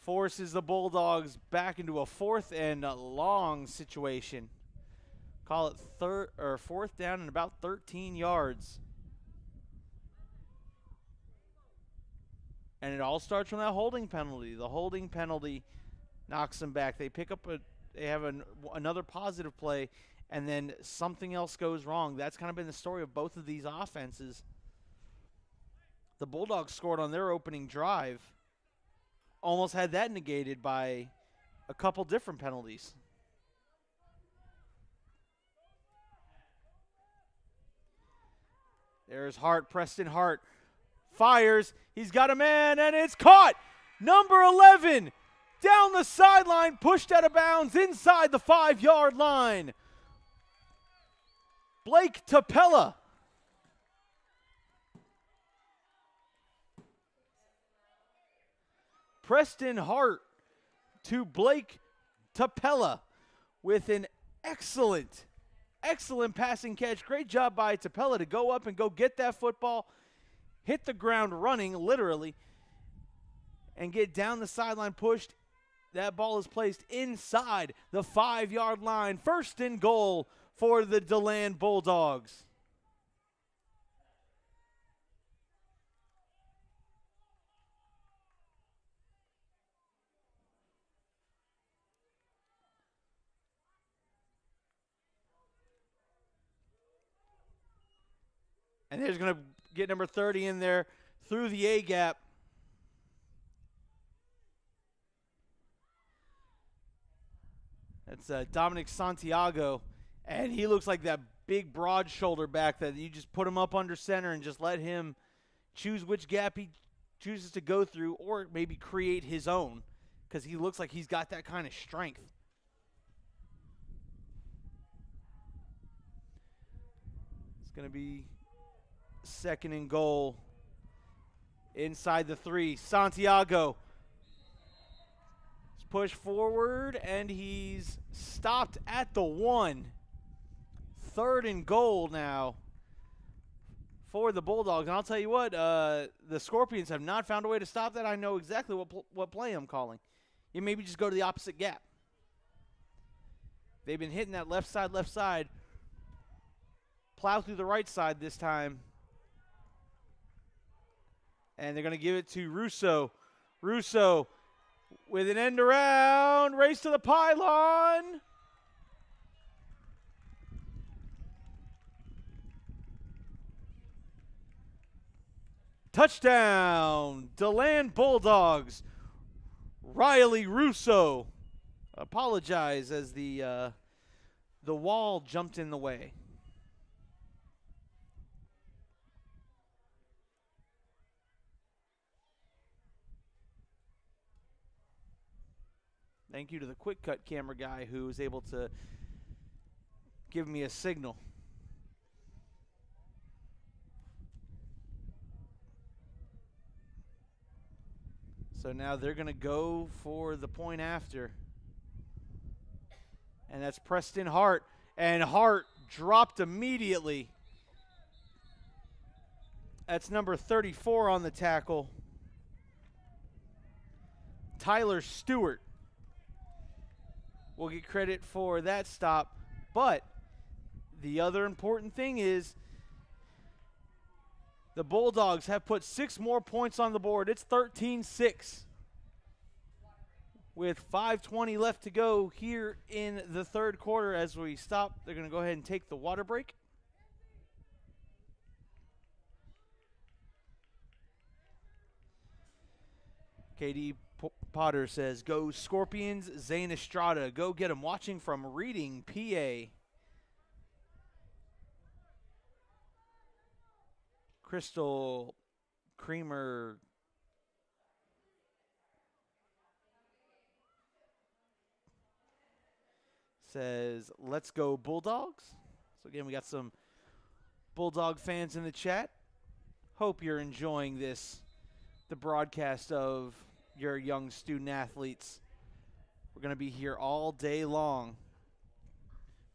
forces the Bulldogs back into a 4th and long situation. Call it 4th down and about 13 yards. And it all starts from that holding penalty. The holding penalty knocks them back. They pick up they have another positive play, and then something else goes wrong. That's kind of been the story of both of these offenses. The Bulldogs scored on their opening drive. Almost had that negated by a couple different penalties. There's Hart, Preston Hart. Fires. He's got a man, and it's caught. Number 11 down the sideline, pushed out of bounds inside the 5-yard line. Blake Tapella. Preston Hart to Blake Tapella with an excellent passing catch. Great job by Tapella to go up and go get that football, hit the ground running, literally, and get down the sideline pushed. That ball is placed inside the 5-yard line. 1st and goal for the Deland Bulldogs. And there's going to get number 30 in there through the A-gap. That's Dominic Santiago, and he looks like that big, broad shoulder back that you just put him up under center and just let him choose which gap he chooses to go through, or maybe create his own, because he looks like he's got that kind of strength. It's going to be 2nd and goal inside the 3. Santiago is pushed forward, and he's stopped at the 1. 3rd and goal now for the Bulldogs. And I'll tell you what, the Scorpions have not found a way to stop that. I know exactly what play I'm calling. You maybe just go to the opposite gap. They've been hitting that left side. Plow through the right side this time. And they're going to give it to Russo. Russo with an end around, race to the pylon. Touchdown, Deland Bulldogs. Riley Russo. Apologize as the wall jumped in the way. Thank you to the quick cut camera guy who was able to give me a signal. So now they're going to go for the point after. And that's Preston Hart. And Hart dropped immediately. That's number 34 on the tackle. Tyler Stewart will get credit for that stop. But the other important thing is the Bulldogs have put 6 more points on the board. It's 13-6 with 5:20 left to go here in the 3rd quarter. As we stop, they're going to go ahead and take the water break. KD Potter says, go Scorpions, Zane Estrada. Go get him. Watching from Reading, PA. Crystal Creamer says, let's go Bulldogs. So again, we got some Bulldog fans in the chat, hope you're enjoying the broadcast of your young student athletes. We're going to be here all day long,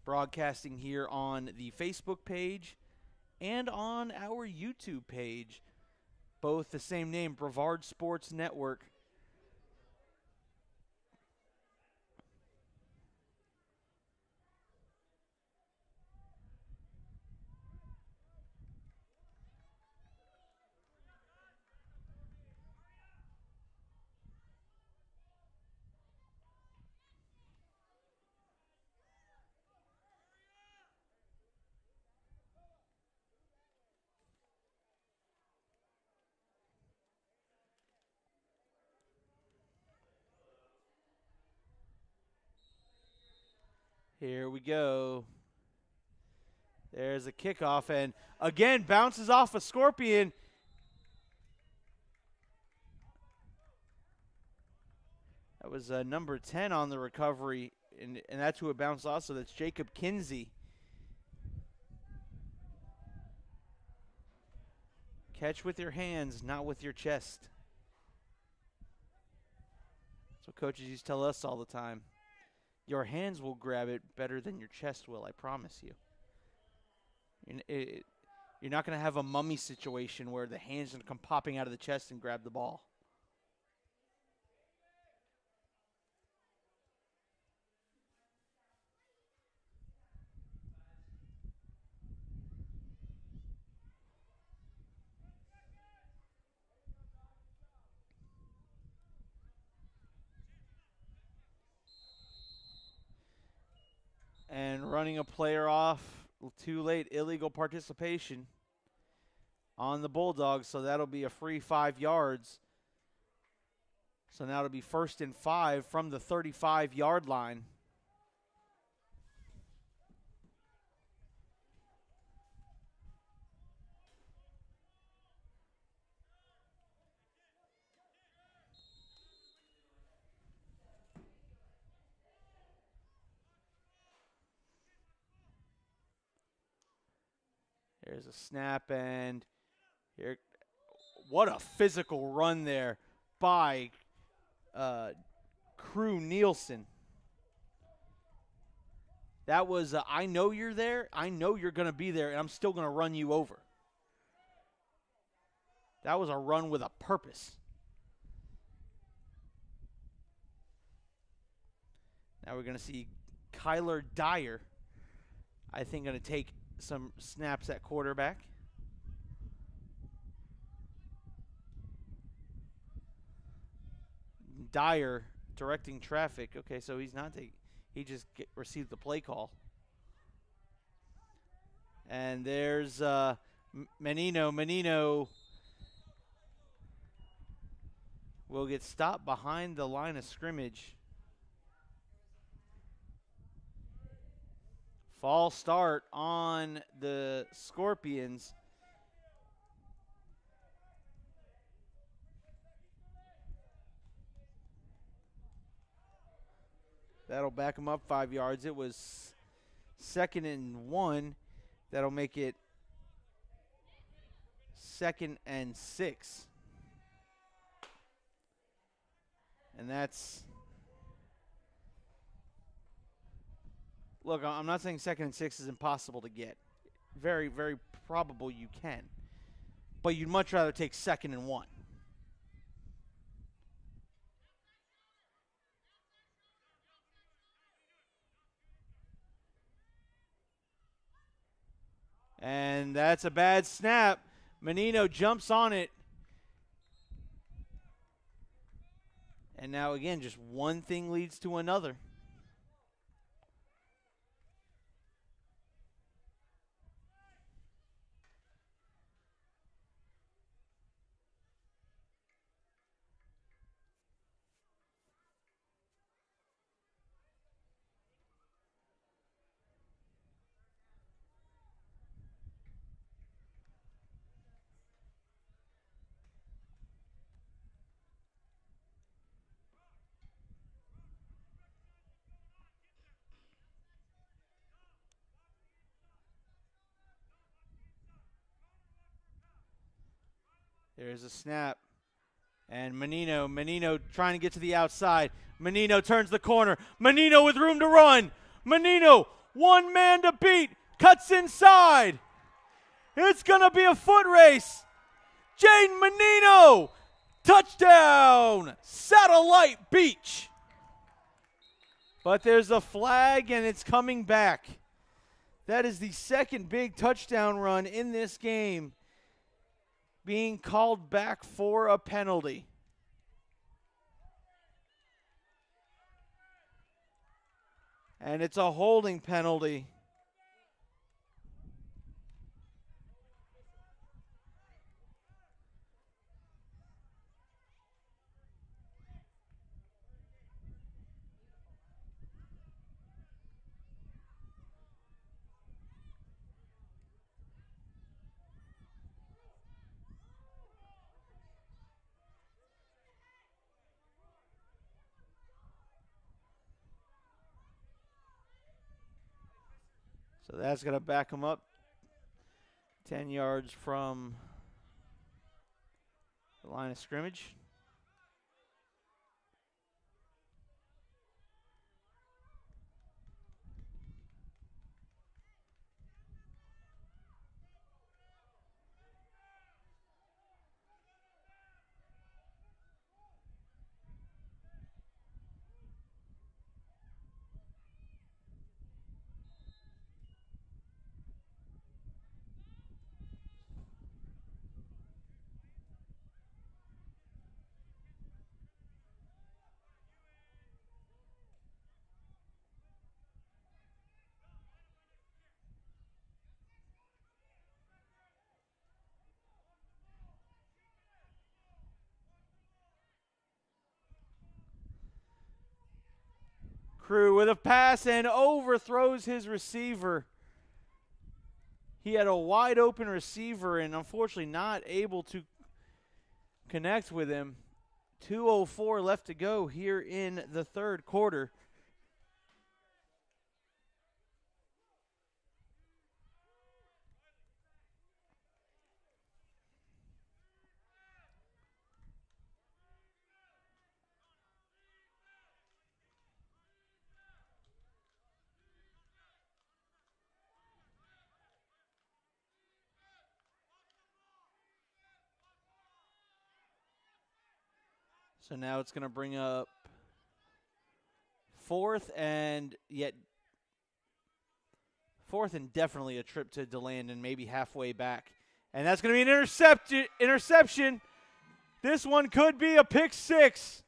broadcasting here on the Facebook page and on our YouTube page, both the same name, Brevard Sports Network. Here we go. There's a kickoff, and again, bounces off a Scorpion. That was number 10 on the recovery, and that's who it bounced off, so that's Jacob Kinsey. Catch with your hands, not with your chest. That's what coaches used to tell us all the time. Your hands will grab it better than your chest will, I promise you. You're not going to have a mummy situation where the hand's going to come popping out of the chest and grab the ball. And running a player off too late, illegal participation on the Bulldogs, so that'll be a free 5 yards. So now it'll be 1st and 5 from the 35-yard line. There's a snap, and here, what a physical run there by Crew Nielsen. That was, I know you're there, I know you're going to be there, and I'm still going to run you over. That was a run with a purpose. Now we're going to see Kyler Dyer, I think, going to take some snaps at quarterback. Dyer directing traffic. Okay, so he's not taking, he just received the play call. And there's Menino. Menino will get stopped behind the line of scrimmage. False start on the Scorpions. That'll back them up 5 yards. It was 2nd and 1. That'll make it 2nd and 6. And that's, look, I'm not saying 2nd and 6 is impossible to get. Very, very probable you can. But you'd much rather take 2nd and 1. And that's a bad snap. Menino jumps on it. And now, again, just one thing leads to another. There's a snap. And Menino trying to get to the outside. Menino turns the corner. Menino with room to run. Menino, one man to beat, cuts inside. It's going to be a foot race. Jaden Menino, touchdown, Satellite Beach. But there's a flag, and it's coming back. That is the second big touchdown run in this game being called back for a penalty. And it's a holding penalty. So that's going to back him up 10 yards from the line of scrimmage. Crew with a pass and overthrows his receiver. He had a wide open receiver and unfortunately not able to connect with him. 2:04 left to go here in the third quarter. So now it's going to bring up fourth and definitely a trip to Deland and maybe halfway back. And that's going to be an interception. This one could be a pick six.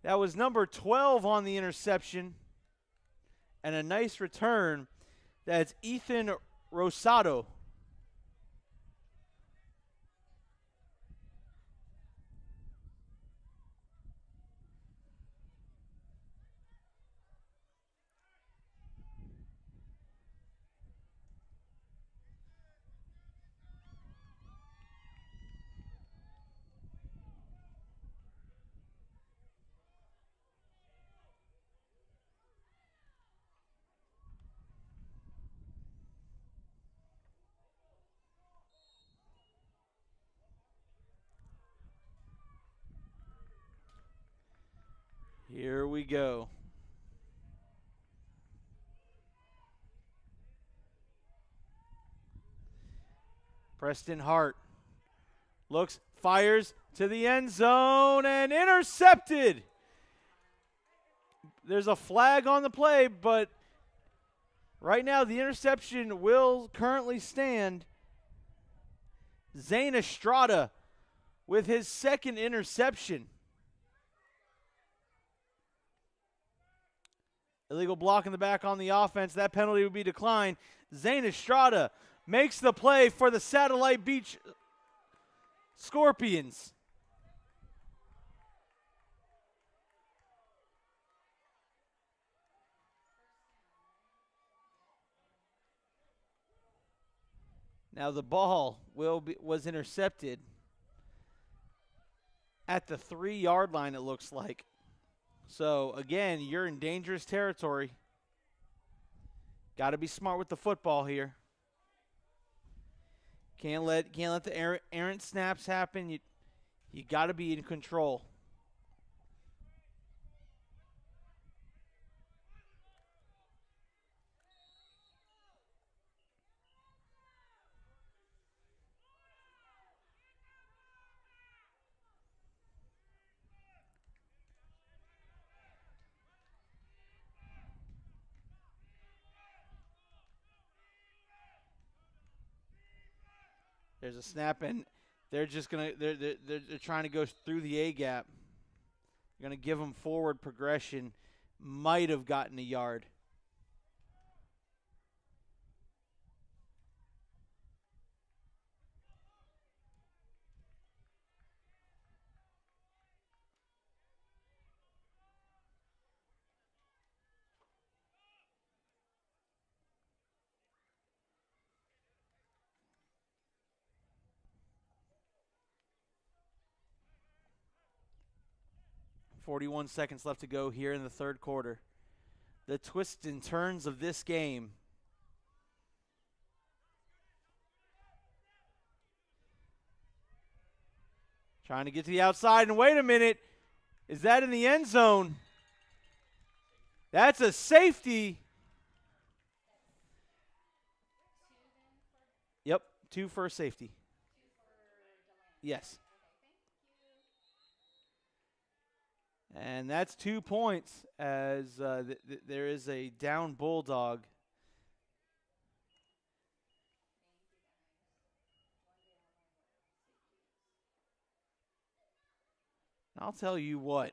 That was number 12 on the interception. And a nice return. That's Ethan Rosado. Here we go. Preston Hart looks, fires to the end zone, and intercepted. There's a flag on the play, but right now the interception will currently stand. Zane Estrada with his second interception. Illegal block in the back on the offense. That penalty would be declined. Zane Estrada makes the play for the Satellite Beach Scorpions. Now the ball was intercepted at the 3-yard line, it looks like. So, again, you're in dangerous territory. Got to be smart with the football here. Can't let the errant snaps happen. You got to be in control. There's a snap, and they're just they're trying to go through the A gap. They're gonna give them forward progression. Might have gotten a yard. .41 seconds left to go here in the third quarter. The twists and turns of this game. Trying to get to the outside, and wait a minute. Is that in the end zone? That's a safety. Yep, 2 for a safety. Yes. And that's 2 points as there is a down Bulldog. I'll tell you what.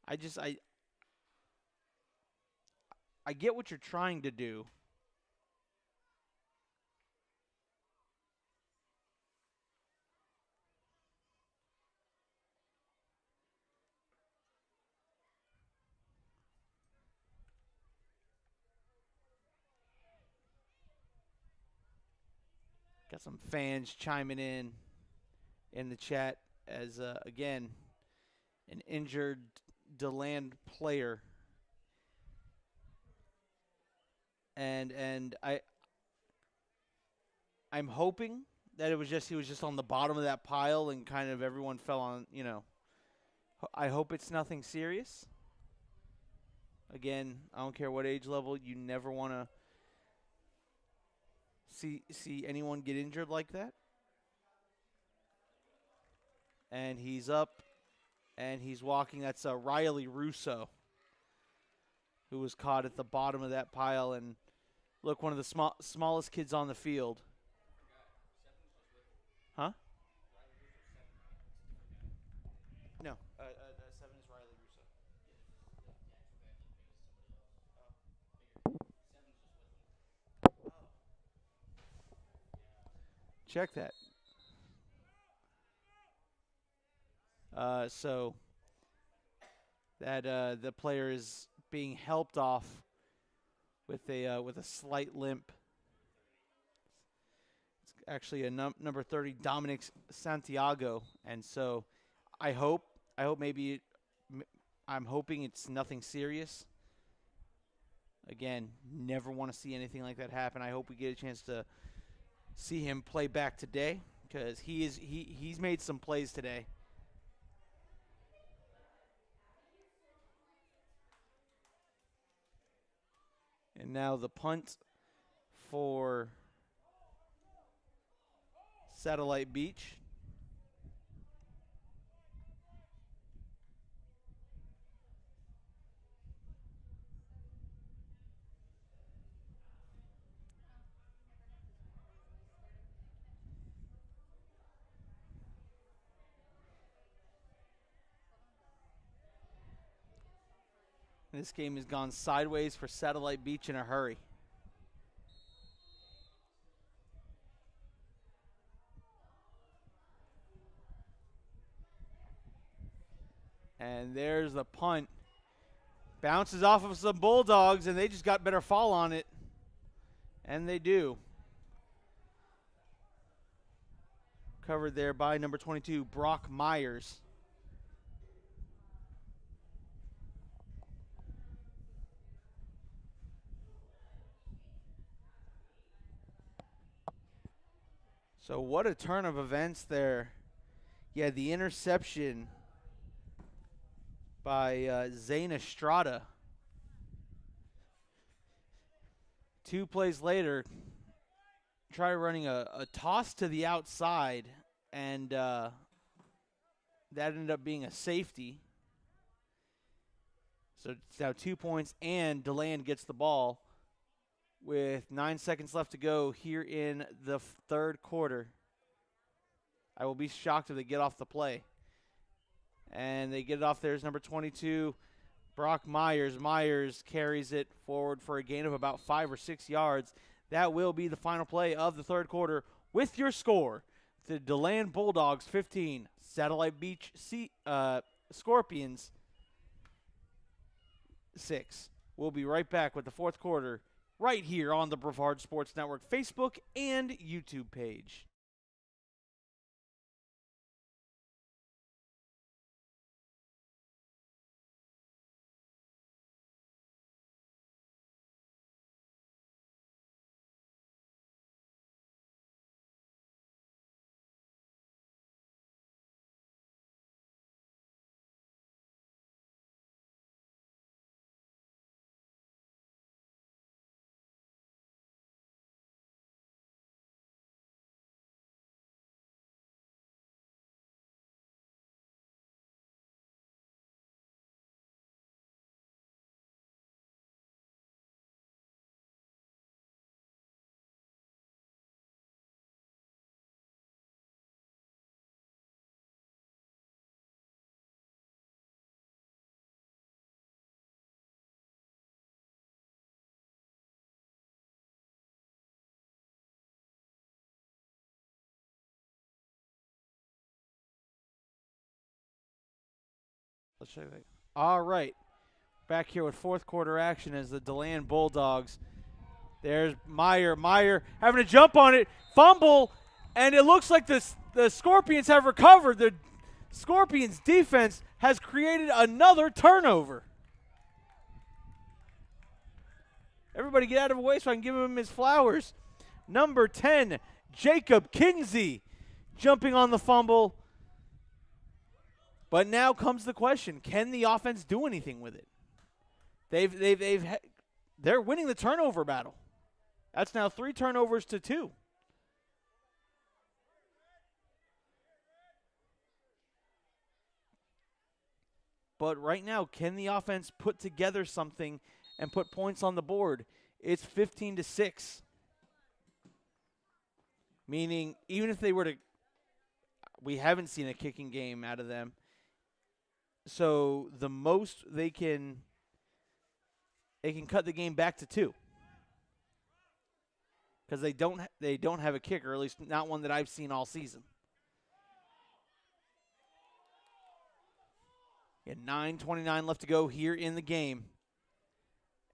I get what you're trying to do. Got some fans chiming in the chat as, again, an injured Deland player. And I'm hoping that he was just on the bottom of that pile and kind of everyone fell on, I hope it's nothing serious. Again, I don't care what age level, you never want to see anyone get injured like that. And he's up, and he's walking. That's Riley Russo, who was caught at the bottom of that pile. And look, one of the smallest kids on the field. Huh? No, 7 is Riley Russo. Check that. So that the player is being helped off with a slight limp. It's actually a number 30, Dominic Santiago, and so I hope maybe I'm hoping it's nothing serious. Again, never want to see anything like that happen. I hope we get a chance to see him play back today because he's made some plays today. And now the punt for Satellite Beach. This game has gone sideways for Satellite Beach in a hurry. And there's the punt. Bounces off of some Bulldogs, and they just got better fall on it. And they do. Covered there by number 22, Brock Myers. So what a turn of events there. Yeah, the interception by Zane Estrada. 2 plays later, try running a toss to the outside, and that ended up being a safety. So it's now 2 points, and Deland gets the ball with 9 seconds left to go here in the third quarter. I will be shocked if they get off the play. And they get it off. There's number 22, Brock Myers. Myers carries it forward for a gain of about 5 or 6 yards. That will be the final play of the third quarter with your score. The Deland Bulldogs 15, Satellite Beach Scorpions 6. We'll be right back with the fourth quarter right here on the Brevard Sports Network Facebook and YouTube page. Let's show you that. All right. Back here with fourth quarter action as the Deland Bulldogs. There's Meyer. Meyer having to jump on it. Fumble. And it looks like the Scorpions have recovered. The Scorpions defense has created another turnover. Everybody get out of the way so I can give him his flowers. Number 10, Jacob Kinsey, jumping on the fumble. But now comes the question, can the offense do anything with it? They're winning the turnover battle. That's now 3 turnovers to 2. But right now, can the offense put together something and put points on the board? It's 15-6. Meaning, even if they were to, we haven't seen a kicking game out of them. So the most they can cut the game back to 2. Because they don't have a kicker, at least not one that I've seen all season. Yeah, 9:29 left to go here in the game.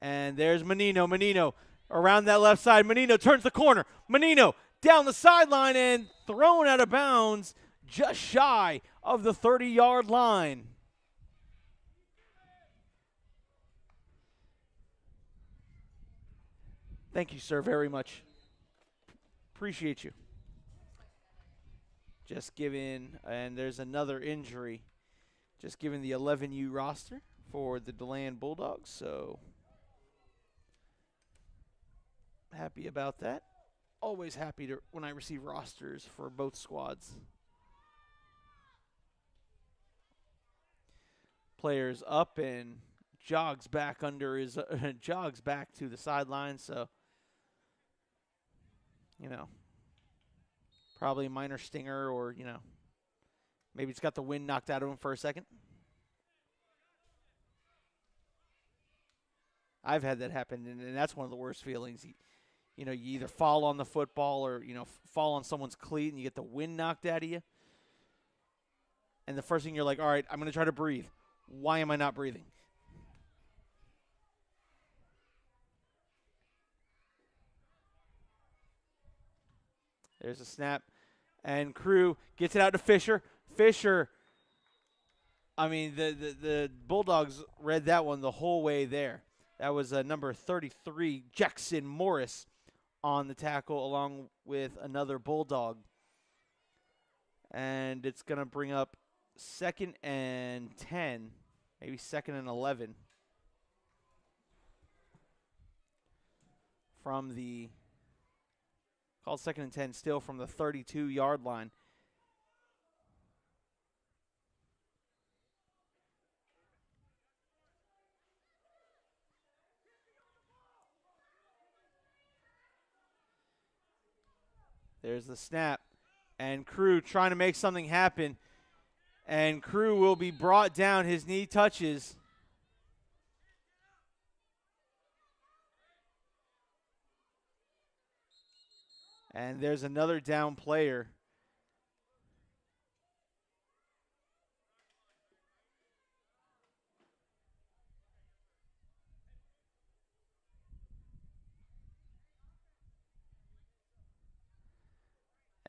And there's Menino. Menino around that left side. Menino turns the corner. Menino down the sideline and thrown out of bounds just shy of the 30-yard line. Thank you, sir, very much. Appreciate you. Just giving, and there's another injury. Just giving the 11U roster for the Deland Bulldogs, so happy about that. Always happy when I receive rosters for both squads. Players up and jogs back under his jogs back to the sideline, so probably a minor stinger, or maybe it's got the wind knocked out of him for a second. I've had that happen, and that's one of the worst feelings. You either fall on the football or, fall on someone's cleat and you get the wind knocked out of you. And the first thing you're like, all right, I'm going to try to breathe. Why am I not breathing? There's a snap. And Crew gets it out to Fisher. Fisher, I mean, the Bulldogs read that one the whole way there. That was number 33, Jackson Morris, on the tackle along with another Bulldog. And it's going to bring up 2nd and 10, maybe 2nd and 11 from the, called 2nd and 10 still from the 32-yard line. There's the snap. And Crew trying to make something happen. And Crew will be brought down. His knee touches. And there's another down player.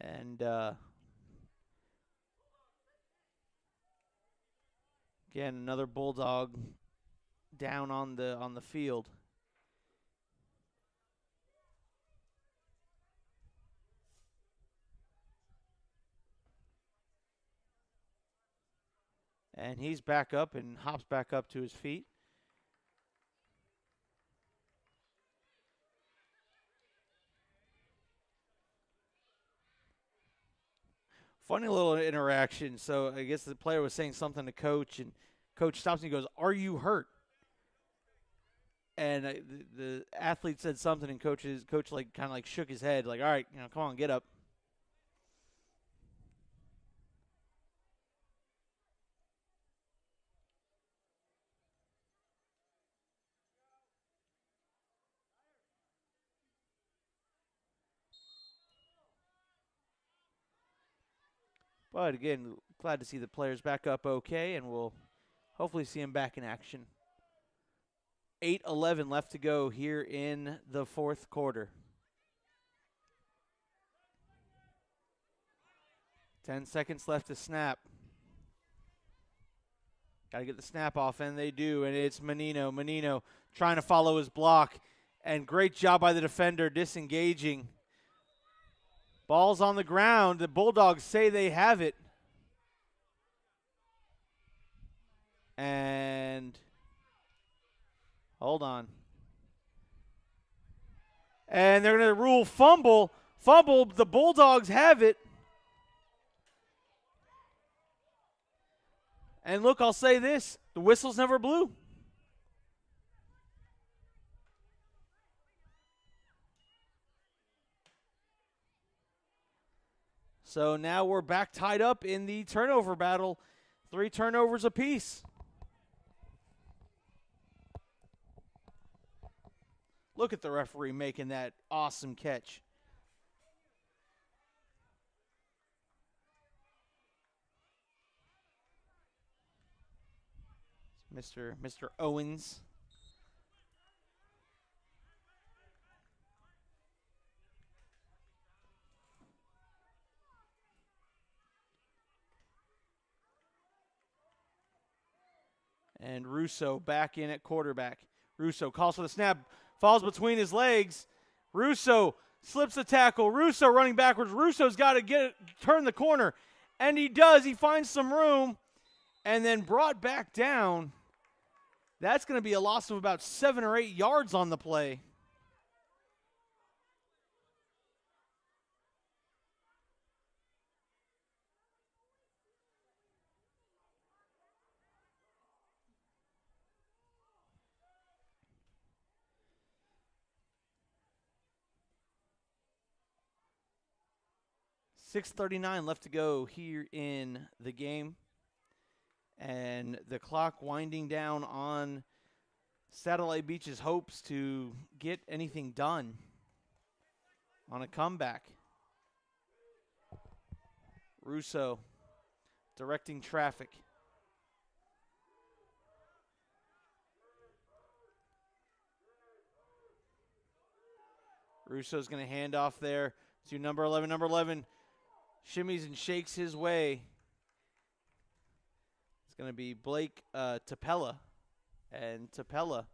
And again, another Bulldog down on the field. And he's back up and hops back up to his feet. Funny little interaction. So I guess the player was saying something to Coach, and Coach stops and he goes, "Are you hurt?" And the athlete said something, and Coach like kind of like shook his head, like, "All right, come on, get up." But again, glad to see the players back up okay, and we'll hopefully see him back in action. 8:11 left to go here in the fourth quarter. 10 seconds left to snap. Got to get the snap off, and they do, and it's Menino. Menino trying to follow his block, and great job by the defender disengaging. Ball's on the ground. The Bulldogs say they have it. And hold on. And they're going to rule fumble. Fumble. The Bulldogs have it. And look, I'll say this. The whistles never blew. So now we're back tied up in the turnover battle. 3 turnovers apiece. Look at the referee making that awesome catch. Mr. Owens. And Russo back in at quarterback. Russo calls for the snap, falls between his legs. Russo slips the tackle. Russo running backwards. Russo's got to turn the corner, and he does. He finds some room, and then brought back down. That's going to be a loss of about 7 or 8 yards on the play. .6:39 left to go here in the game. And the clock winding down on Satellite Beach's hopes to get anything done on a comeback. Russo directing traffic. Russo's going to hand off there to number 11. Number 11 shimmies and shakes his way. It's going to be Blake Tapella. And Tapella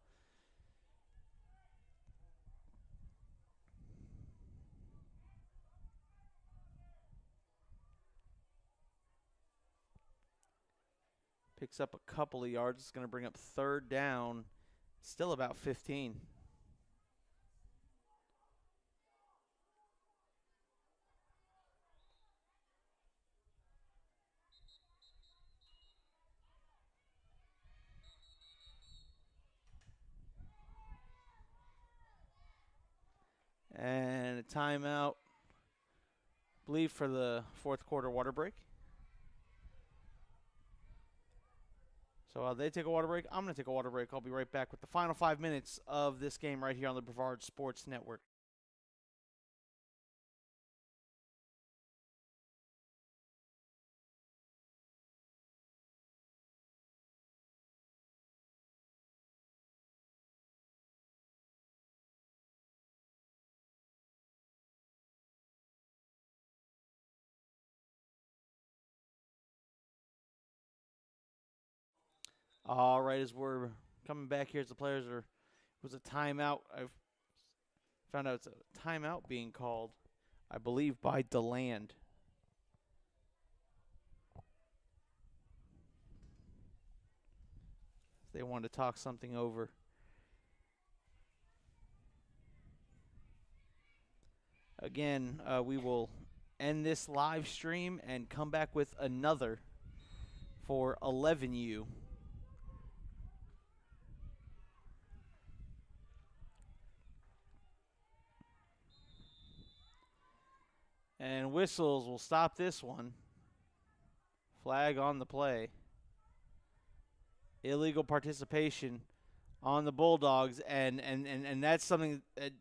Picks up a couple of yards. It's going to bring up third down. Still about 15. And a timeout, I believe, for the fourth quarter water break. So while they take a water break, I'm going to take a water break. I'll be right back with the final 5 minutes of this game right here on the Brevard Sports Network. All right, as we're coming back here, as the players are, it was a timeout. I've found out it's a timeout being called, I believe, by Deland. They wanted to talk something over. Again, we will end this live stream and come back with another for 11U. And whistles will stop this one. Flag on the play. Illegal participation on the Bulldogs, and that's something that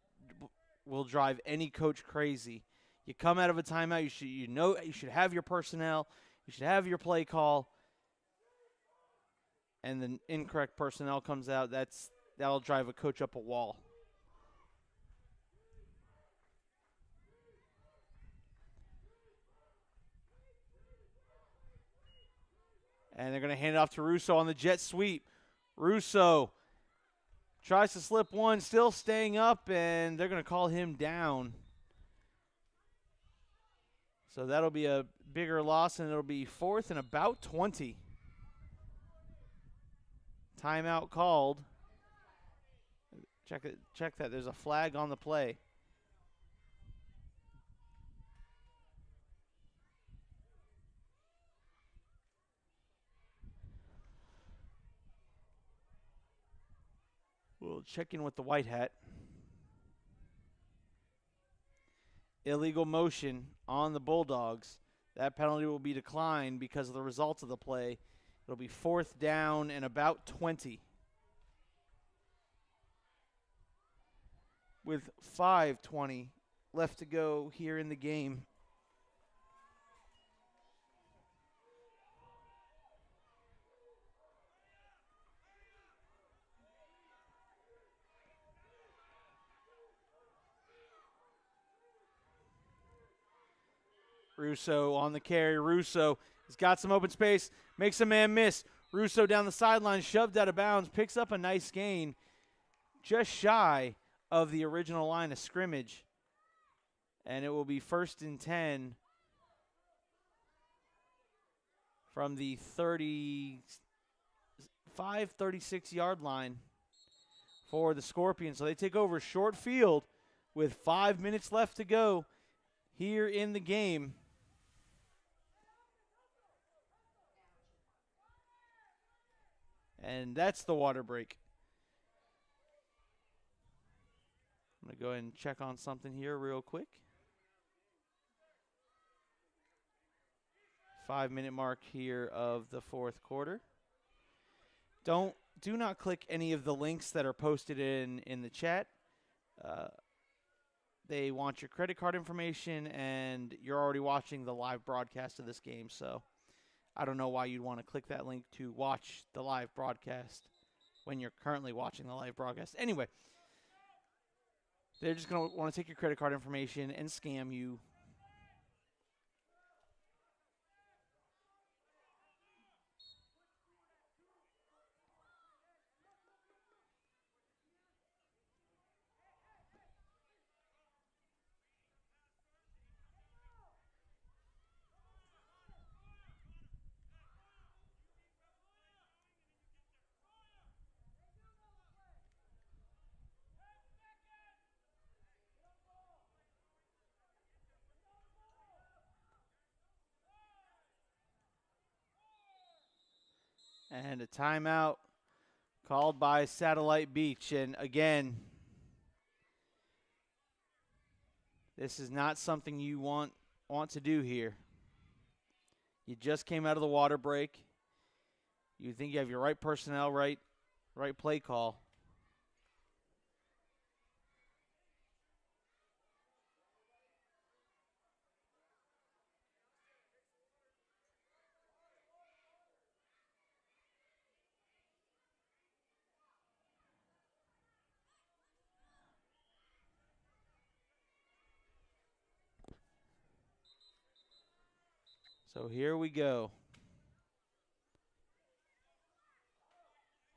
will drive any coach crazy. You come out of a timeout, you should have your personnel, you should have your play call, and the incorrect personnel comes out. That'll drive a coach up a wall. And they're going to hand it off to Russo on the jet sweep. Russo tries to slip one, still staying up, and they're going to call him down. So that'll be a bigger loss, and it'll be fourth and about 20. Timeout called. Check that. There's a flag on the play. We'll check in with the white hat. Illegal motion on the Bulldogs. That penalty will be declined because of the results of the play. It'll be fourth down and about 20. With 5:20 left to go here in the game. Russo on the carry. Russo has got some open space, makes a man miss. Russo down the sideline, shoved out of bounds, picks up a nice gain, just shy of the original line of scrimmage. And it will be 1st and 10 from the 36-yard line for the Scorpions. So they take over short field with 5 minutes left to go here in the game. And that's the water break. I'm going to go ahead and check on something here real quick. 5-minute mark here of the fourth quarter. Do not click any of the links that are posted in the chat. They want your credit card information, and you're already watching the live broadcast of this game, so I don't know why you'd want to click that link to watch the live broadcast when you're currently watching the live broadcast. Anyway, they're just going to want to take your credit card information and scam you. And a timeout called by Satellite Beach. And again, this is not something you want to do here. You just came out of the water break. You think you have your right personnel, right play call. So here we go.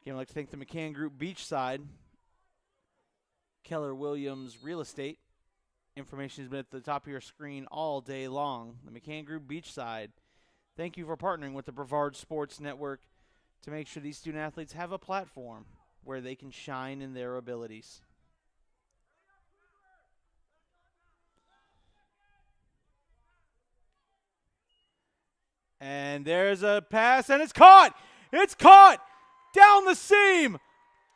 Again, I'd like to thank the McCann Group Beachside, Keller Williams Real Estate. Information has been at the top of your screen all day long. The McCann Group Beachside. Thank you for partnering with the Brevard Sports Network to make sure these student athletes have a platform where they can shine in their abilities. And there's a pass, and it's caught! It's caught! Down the seam!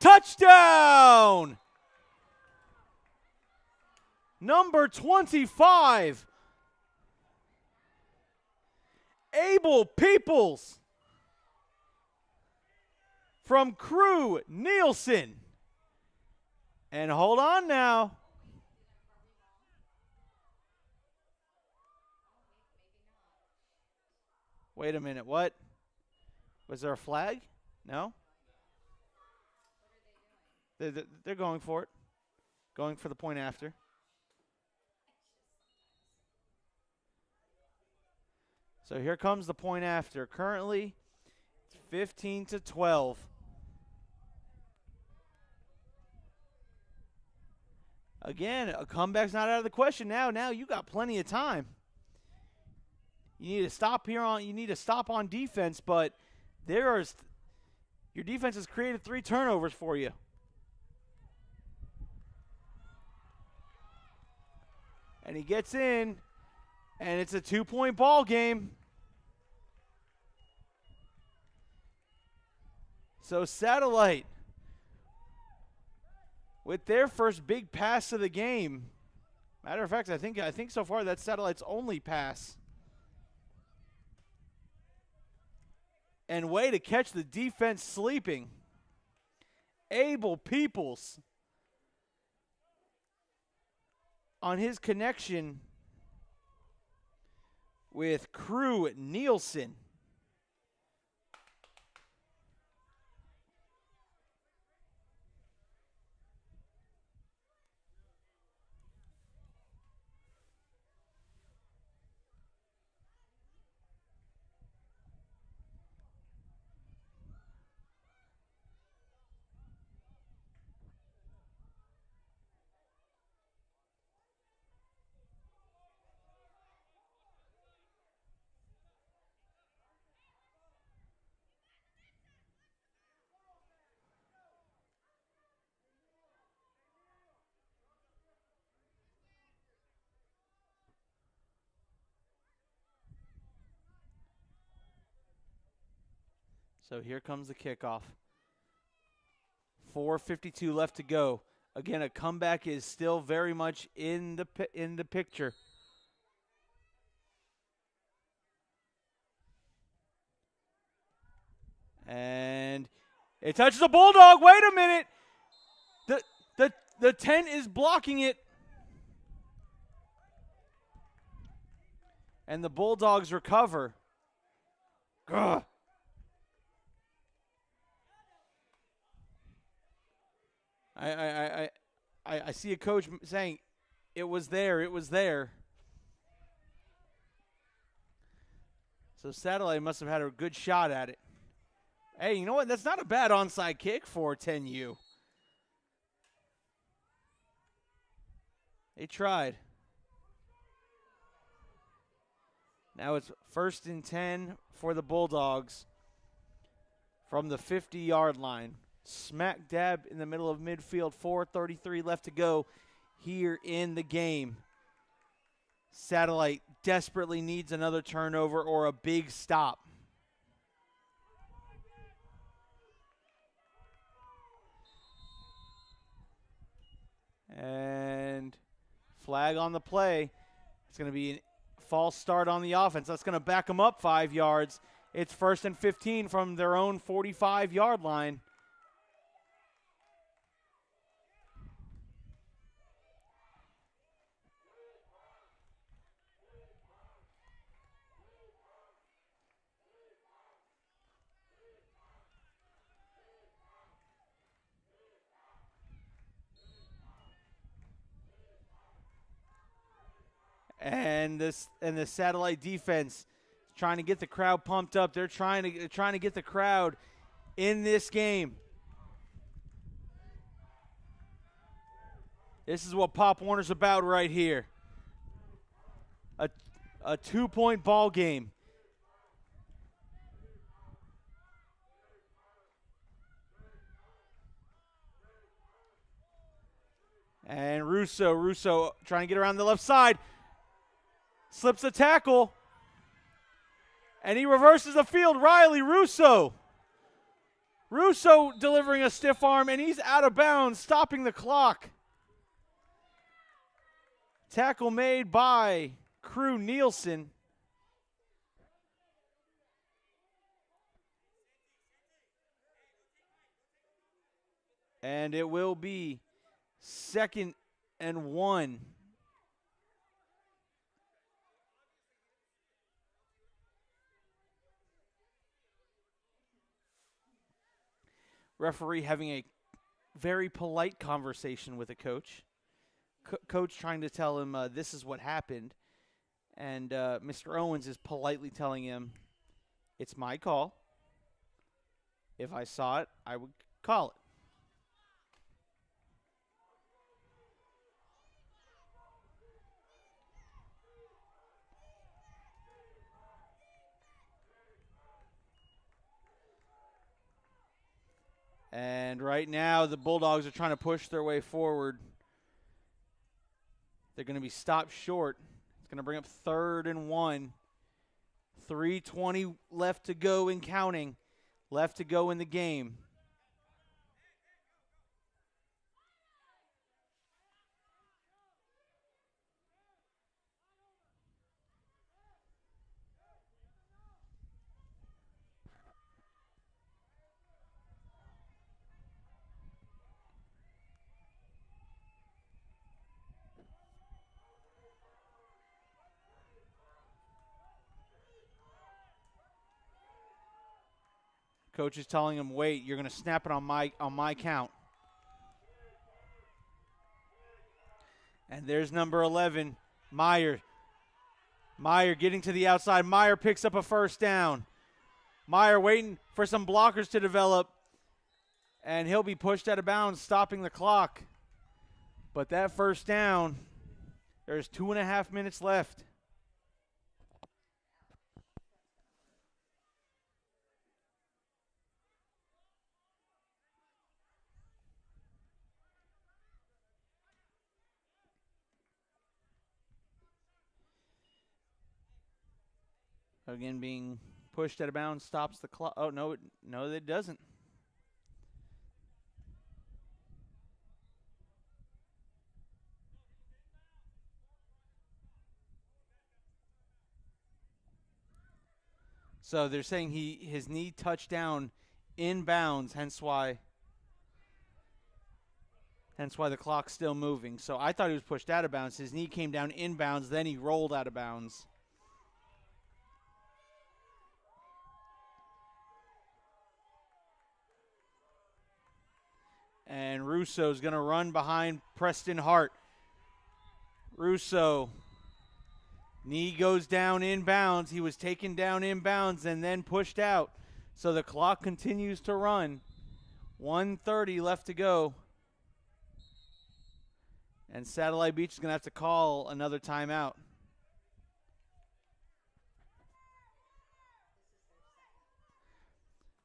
Touchdown! Number 25, Abel Peoples from Crew Nielsen. And hold on now. Wait a minute, what? Was there a flag? No? They're going for it. Going for the point after. So here comes the point after. Currently, it's 15-12. Again, a comeback's not out of the question now. Now you got plenty of time. You need to stop here on. You need to stop on defense, but your defense has created 3 turnovers for you. And he gets in, and it's a 2-point ball game. So Satellite, with their first big pass of the game. Matter of fact, I think so far that's Satellite's only pass. And way to catch the defense sleeping. Abel Peoples on his connection with Crew Nielsen. So here comes the kickoff. 4:52 left to go. Again, a comeback is still very much in the picture. And it touches the Bulldog. Wait a minute. The tent is blocking it. And the Bulldogs recover. Gah. I see a coach saying, it was there, it was there. So Satellite must have had a good shot at it. Hey, you know what? That's not a bad onside kick for 10U. They tried. Now it's 1st and 10 for the Bulldogs from the 50-yard line. Smack dab in the middle of midfield, 4:33 left to go here in the game. Satellite desperately needs another turnover or a big stop. Flag on the play. It's going to be a false start on the offense. That's going to back them up 5 yards. It's 1st and 15 from their own 45-yard line. And the Satellite defense trying to get the crowd pumped up. They're trying to get the crowd in this game. This is what Pop Warner's about right here. A 2-point ball game. And Russo trying to get around the left side. Slips a tackle. And he reverses the field. Riley Russo delivering a stiff arm, and he's out of bounds, stopping the clock. Tackle made by Crew Nielsen. And it will be 2nd and 1. Referee having a very polite conversation with a coach. Coach trying to tell him this is what happened. And Mr. Owens is politely telling him, it's my call. If I saw it, I would call it. And right now, the Bulldogs are trying to push their way forward. They're going to be stopped short. It's going to bring up 3rd and 1. 3:20 left to go and counting. Left to go in the game. Coach is telling him, wait, you're going to snap it on my count. And there's number 11, Meyer. Meyer getting to the outside. Meyer picks up a 1st down. Meyer waiting for some blockers to develop. And he'll be pushed out of bounds, stopping the clock. But that 1st down, there's 2.5 minutes left. Again, being pushed out of bounds, stops the clock. Oh, no, it doesn't. So they're saying his knee touched down in bounds, hence why the clock's still moving. So I thought he was pushed out of bounds. His knee came down in bounds, then he rolled out of bounds. And Russo's going to run behind Preston Hart. Russo, knee goes down in bounds. He was taken down in bounds and then pushed out. So the clock continues to run. 1:30 left to go. And Satellite Beach is going to have to call another timeout.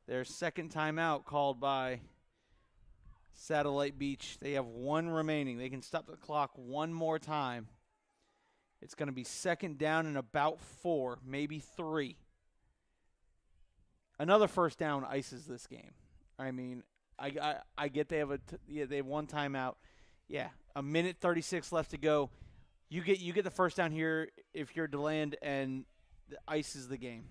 Their 2nd timeout called by Satellite Beach. They have 1 remaining. They can stop the clock one more time. It's going to be 2nd down and about 4, maybe 3. Another 1st down ices this game. I mean, I get they have they have 1 timeout. Yeah, 1:36 left to go. You get the first down here if you're Deland and the ice is the game.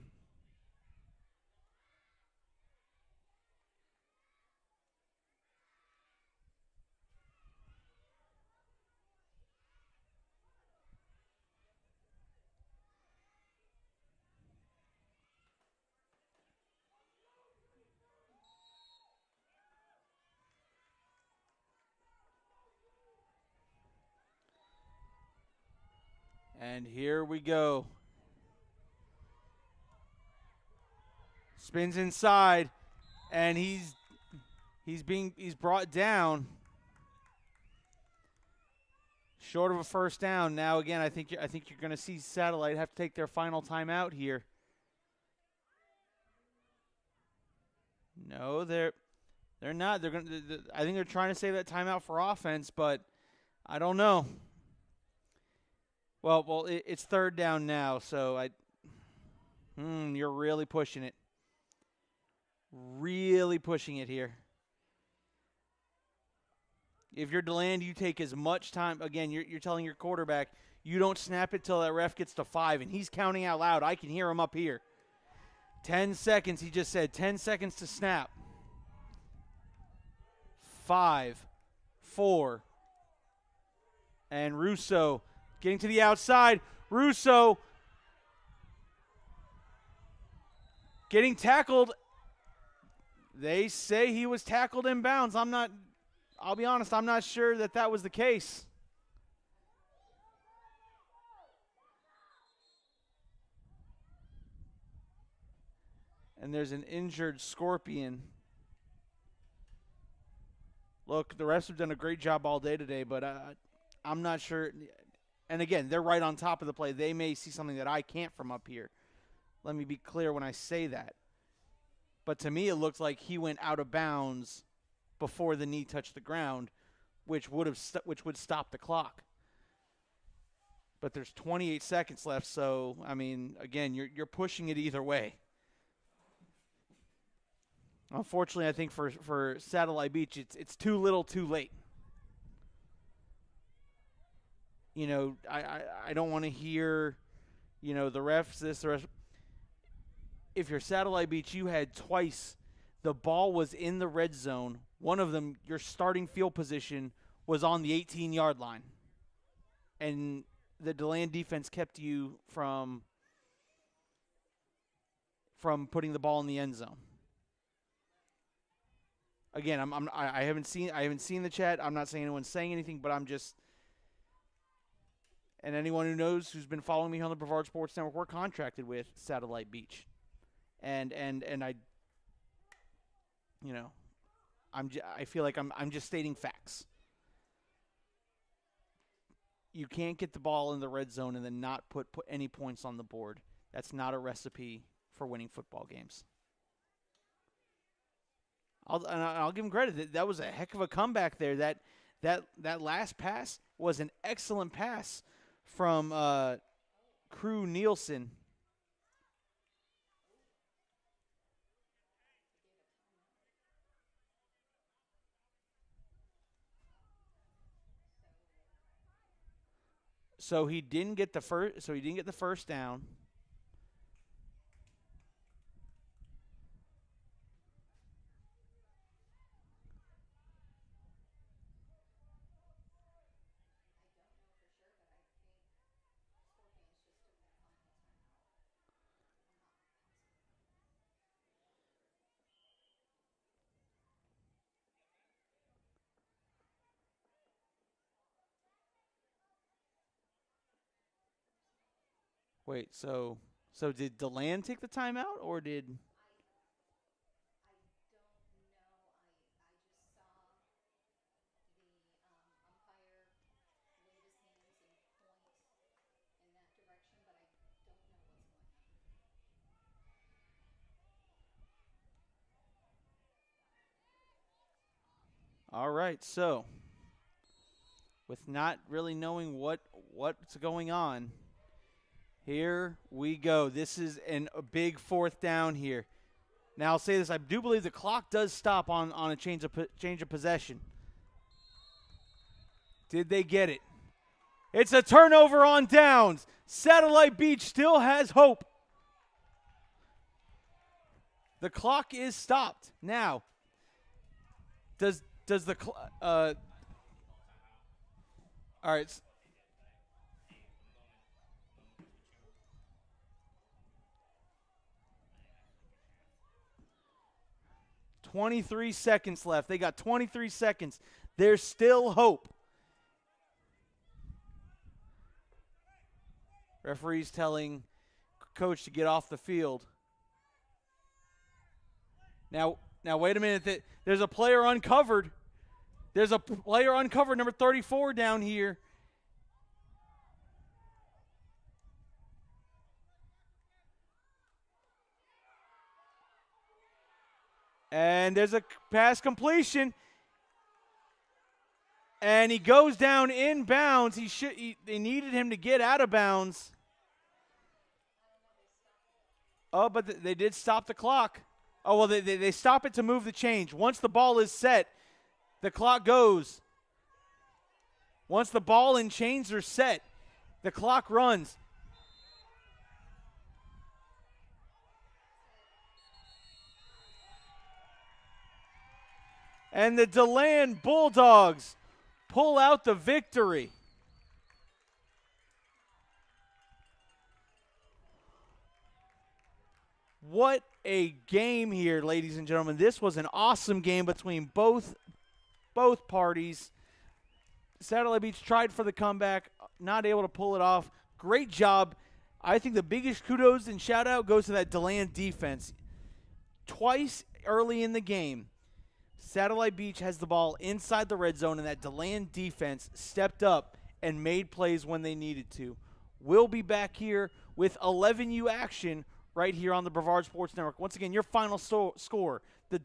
And here we go. Spins inside, and he's brought down. Short of a first down. Now again, I think you're going to see Satellite have to take their final timeout here. No, they're not. They're going. I think they're trying to save that timeout for offense, but I don't know. Well, it's third down now, so you're really pushing it. Really pushing it here. If you're Deland, you take as much time. Again, you're telling your quarterback, you don't snap it till that ref gets to 5, and he's counting out loud. I can hear him up here. 10 seconds, he just said. 10 seconds to snap. 5, 4, and Russo getting to the outside. Russo getting tackled. They say he was tackled in bounds. I'll be honest, I'm not sure that was the case. And there's an injured Scorpion. Look, the refs have done a great job all day today, but I'm not sure. And again, they're right on top of the play. They may see something that I can't from up here. Let me be clear when I say that. But to me, it looked like he went out of bounds before the knee touched the ground, which would stop the clock. But there's 28 seconds left, so I mean, again, you're pushing it either way. Unfortunately, I think for Satellite Beach, it's too little, too late. You know, I don't want to hear, the refs this, the rest. If you're Satellite Beach, you had twice the ball was in the red zone. One of them, your starting field position, was on the 18-yard line. And the Deland defense kept you from putting the ball in the end zone. Again, I haven't seen the chat. I'm not saying anyone's saying anything, but I'm just, and anyone who knows who's been following me on the Brevard Sports Network, we're contracted with Satellite Beach, and I, I feel like I'm just stating facts. You can't get the ball in the red zone and then not put any points on the board. That's not a recipe for winning football games. I'll give him credit. That was a heck of a comeback there. That last pass was an excellent pass from Crew Nielsen. So he didn't get the first down. Wait, so did Deland take the timeout, or did? All right, so with not really knowing what's going on, here we go. This is a big fourth down here. Now I'll say this: I do believe the clock does stop on a change of possession. Did they get it? It's a turnover on downs. Satellite Beach still has hope. The clock is stopped. Now, does the all right. 23 seconds left. They got 23 seconds. There's still hope. Referee's telling coach to get off the field. Now wait a minute. There's a player uncovered. There's a player uncovered, number 34 down here. And there's a pass completion. And he goes down inbounds. They needed him to get out of bounds. Oh, but they did stop the clock. Oh, well, they stop it to move the change. Once the ball is set, the clock goes. Once the ball and chains are set, the clock runs. And the Deland Bulldogs pull out the victory. What a game here, ladies and gentlemen. This was an awesome game between both parties. Satellite Beach tried for the comeback, not able to pull it off. Great job. I think the biggest kudos and shout-out goes to that Deland defense. Twice early in the game, Satellite Beach has the ball inside the red zone, and that Deland defense stepped up and made plays when they needed to. We'll be back here with 11U action right here on the Brevard Sports Network. Once again, your final score, the